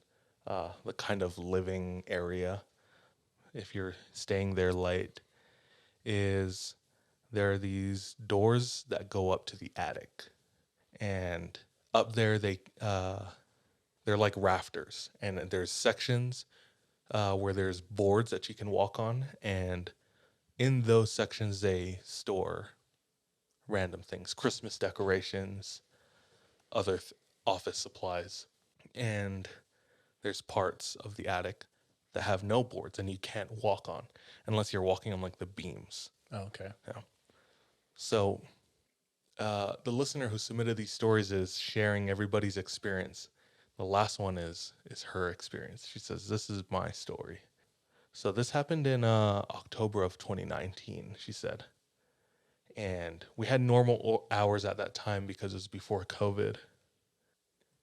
the kind of living area, if you're staying there late, is there are these doors that go up to the attic. And up there, they're like rafters. And there's sections where there's boards that you can walk on. And in those sections, they store random things, Christmas decorations, other office supplies. And there's parts of the attic that have no boards and you can't walk on unless you're walking on like the beams. Oh, okay. Yeah. So the listener who submitted these stories is sharing everybody's experience. The last one is her experience. She says, "This is my story." So this happened in October of 2019, she said. And we had normal hours at that time because it was before COVID.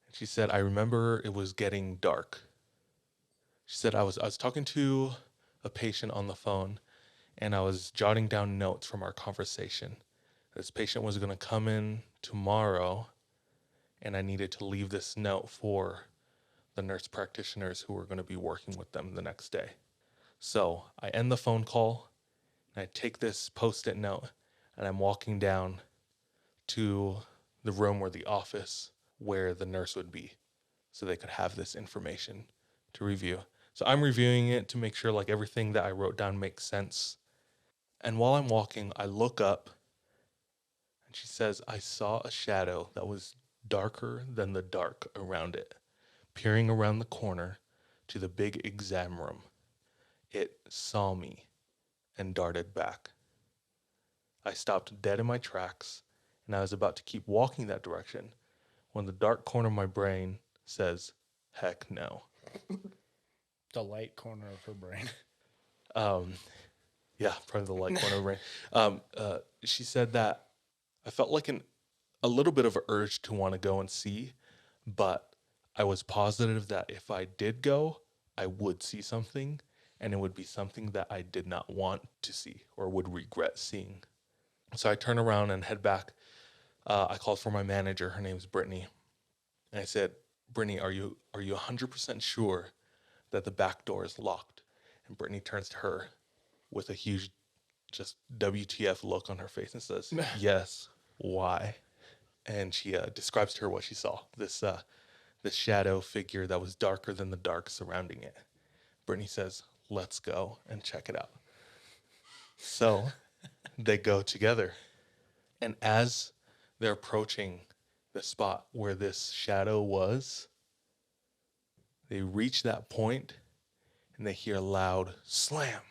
And she said, "I remember it was getting dark." She said, I was talking to a patient on the phone and I was jotting down notes from our conversation. This patient was going to come in tomorrow and I needed to leave this note for the nurse practitioners who were going to be working with them the next day. So I end the phone call and I take this Post-it note and I'm walking down to the room or the office where the nurse would be so they could have this information to review. So I'm reviewing it to make sure like everything that I wrote down makes sense. And while I'm walking, I look up and she says, "I saw a shadow that was darker than the dark around it, peering around the corner to the big exam room. It saw me and darted back. I stopped dead in my tracks and I was about to keep walking that direction when the dark corner of my brain says, heck no." The light corner of her brain. Yeah, probably the light corner of the brain. She said that I felt like a little bit of an urge to want to go and see, but I was positive that if I did go, I would see something, and it would be something that I did not want to see or would regret seeing. So I turn around and head back. I called for my manager. Her name's Brittany. And I said, "Brittany, are you 100% sure that the back door is locked?" And Brittany turns to her with a huge, just WTF look on her face and says, "Yes, why?" And she describes to her what she saw. This shadow figure that was darker than the dark surrounding it. Brittany says, "Let's go and check it out." So they go together. And as they're approaching the spot where this shadow was, they reach that point and they hear a loud slam,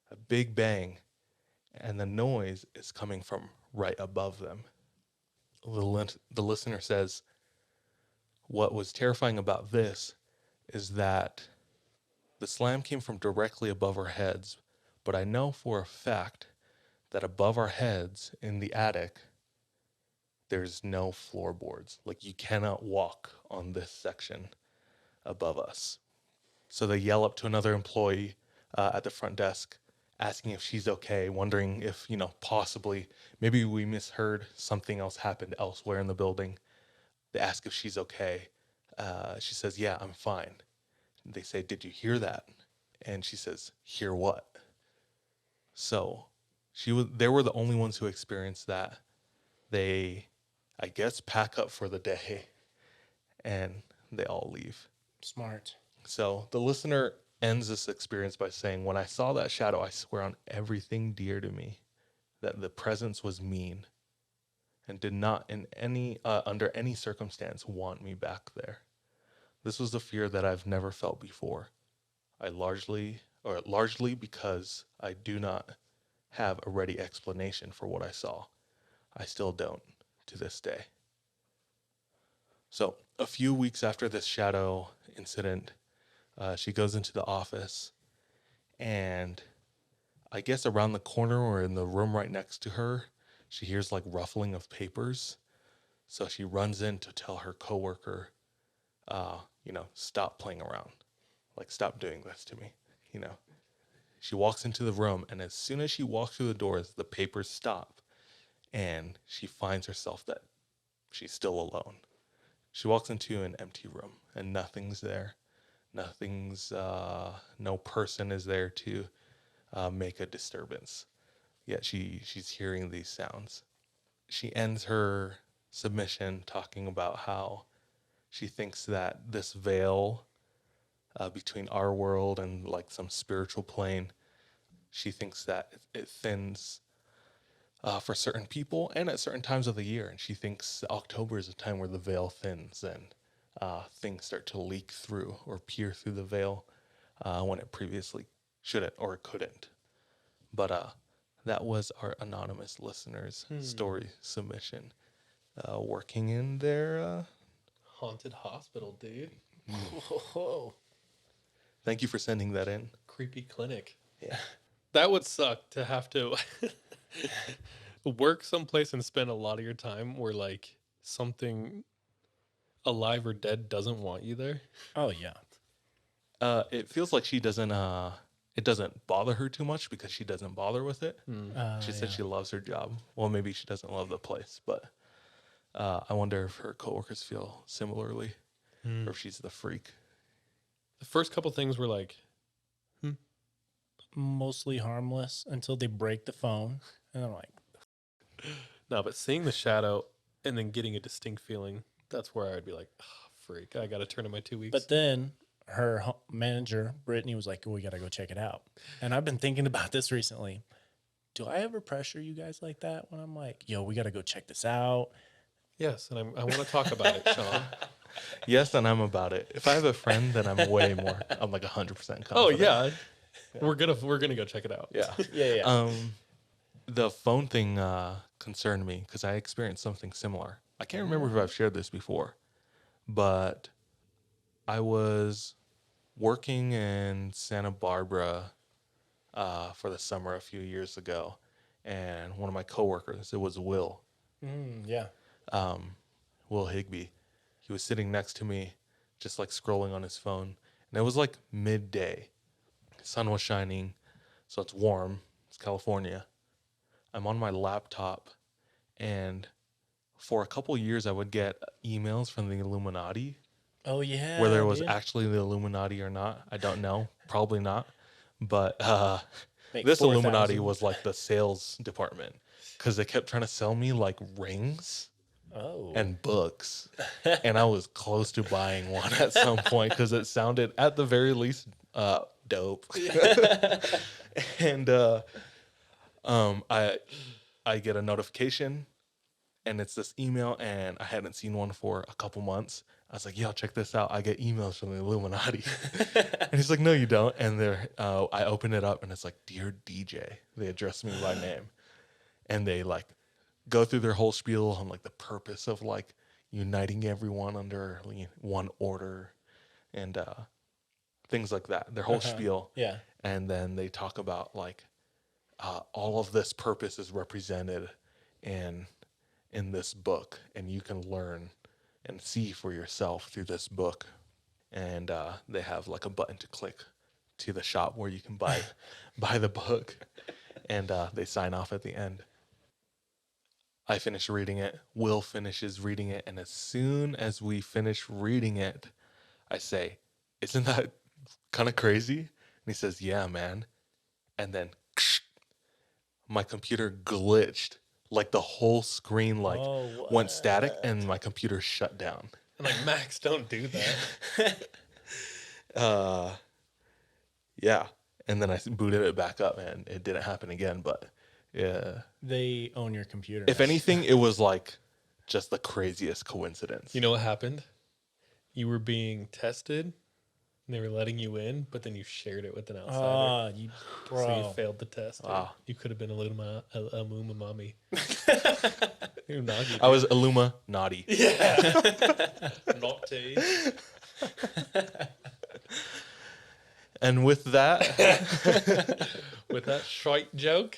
a big bang, and the noise is coming from right above them. The listener says, "What was terrifying about this is that the slam came from directly above our heads, but I know for a fact that above our heads in the attic, there's no floorboards. Like you cannot walk on this section above us." So they yell up to another employee at the front desk, asking if she's okay, wondering if, possibly, maybe we misheard, something else happened elsewhere in the building. They ask if she's okay. She says, "Yeah, I'm fine." They say, "Did you hear that?" And she says, "Hear what?" So they were the only ones who experienced that. They, I guess, pack up for the day and they all leave. Smart. So the listener ends this experience by saying, "When I saw that shadow, I swear on everything dear to me, that the presence was mean and did not in any under any circumstance want me back there. This was a fear that I've never felt before. Largely because I do not have a ready explanation for what I saw. I still don't to this day. So, a few weeks after this shadow incident, she goes into the office, and I guess around the corner or in the room right next to her, she hears like ruffling of papers. So she runs in to tell her coworker, stop playing around. Like, stop doing this to me, you know. She walks into the room, and as soon as she walks through the doors, the papers stop, and she finds herself that she's still alone. She walks into an empty room, and nothing's there. No person is there to make a disturbance. Yet she's hearing these sounds. She ends her submission talking about how she thinks that this veil between our world and like some spiritual plane, she thinks that it thins for certain people and at certain times of the year. And she thinks October is a time where the veil thins and things start to leak through or peer through the veil when it previously shouldn't or couldn't. But that was our anonymous listener's story submission. Working in their Haunted hospital, dude. Whoa. Thank you for sending that in. Creepy clinic. Yeah. That would suck to have to work someplace and spend a lot of your time where like something alive or dead doesn't want you there. Oh yeah. It feels like she doesn't. It doesn't bother her too much because she doesn't bother with it. She said she loves her job. Well, maybe she doesn't love the place, but I wonder if her coworkers feel similarly, or if she's the freak. The first couple things were like, Mostly harmless until they break the phone, and I'm like, no, but seeing the shadow and then getting a distinct feeling, that's where I'd be like, oh, freak, I got to turn in my 2 weeks. but then her manager, Brittany, was like, we got to go check it out. And I've been thinking about this recently. Do I ever pressure you guys like that when I'm like, yo, we got to go check this out? Yes, and I want to talk about it, Sean. Yes, and I'm about it. If I have a friend, then I'm way more. I'm like 100% confident. Oh yeah. We're gonna go check it out. Yeah. Yeah. The phone thing concerned me because I experienced something similar. I can't remember if I've shared this before, but I was working in Santa Barbara for the summer a few years ago, and one of my coworkers, it was Will Higby. He was sitting next to me, just like scrolling on his phone, and it was like midday. Sun was shining, so it's warm. It's California. I'm on my laptop, and for a couple years, I would get emails from the Illuminati. Oh yeah. Whether it was actually the Illuminati or not, I don't know. Probably not. But this 4,000. Illuminati was like the sales department because they kept trying to sell me like rings and books, and I was close to buying one at some point because it sounded, at the very least, dope. And I get a notification, and it's this email, and I hadn't seen one for a couple months. I was like, yo, check this out. I get emails from the Illuminati. And he's like, no, you don't. And I open it up, and it's like, Dear DJ. They address me by name. And they like go through their whole spiel on like the purpose of like uniting everyone under one order and things like that. Their whole spiel. Yeah. And then they talk about like all of this purpose is represented in this book, and you can learn and see for yourself through this book. And they have like a button to click to the shop where you can buy the book, and they sign off at the end. I finish reading it. Will finishes reading it, and as soon as we finish reading it, I say, "Isn't that kind of crazy?" And he says, "Yeah, man." And then my computer glitched. Like the whole screen went static, and my computer shut down. I'm like, Max, don't do that. Yeah. And then I booted it back up, and it didn't happen again. But Yeah. They own your computer. If anything, it was like just the craziest coincidence. You know what happened? You were being tested, and they were letting you in, but then you shared it with an outsider. You So you bro. failed the test. Dude. Wow. You could have been a little mommy. You're naughty. I was Illuma naughty. Naughty. And with that, With that shite joke.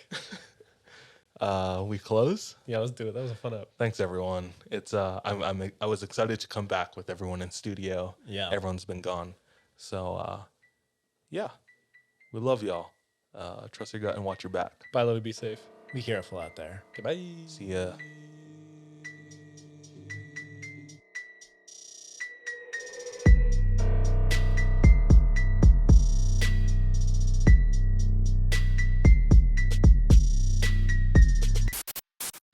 we close. Yeah, let's do it. That was a fun up. Thanks everyone. It's I was excited to come back with everyone in studio. Yeah. Everyone's been gone. So yeah. We love y'all. Trust your gut and watch your back. Bye, love, be safe. Be careful out there. Goodbye. See ya.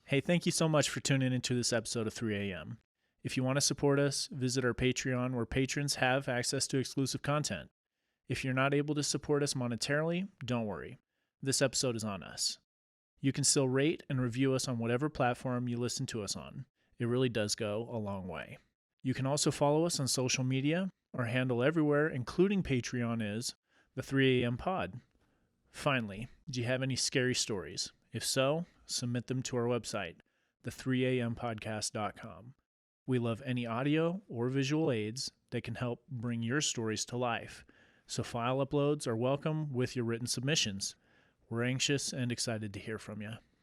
Hey, thank you so much for tuning into this episode of 3 a.m. If you want to support us, visit our Patreon where patrons have access to exclusive content. If you're not able to support us monetarily, don't worry. This episode is on us. You can still rate and review us on whatever platform you listen to us on. It really does go a long way. You can also follow us on social media. Our handle everywhere, including Patreon, is the 3 a.m. pod. Finally, do you have any scary stories? If so, submit them to our website, the3ampodcast.com. We love any audio or visual aids that can help bring your stories to life. So file uploads are welcome with your written submissions. We're anxious and excited to hear from you.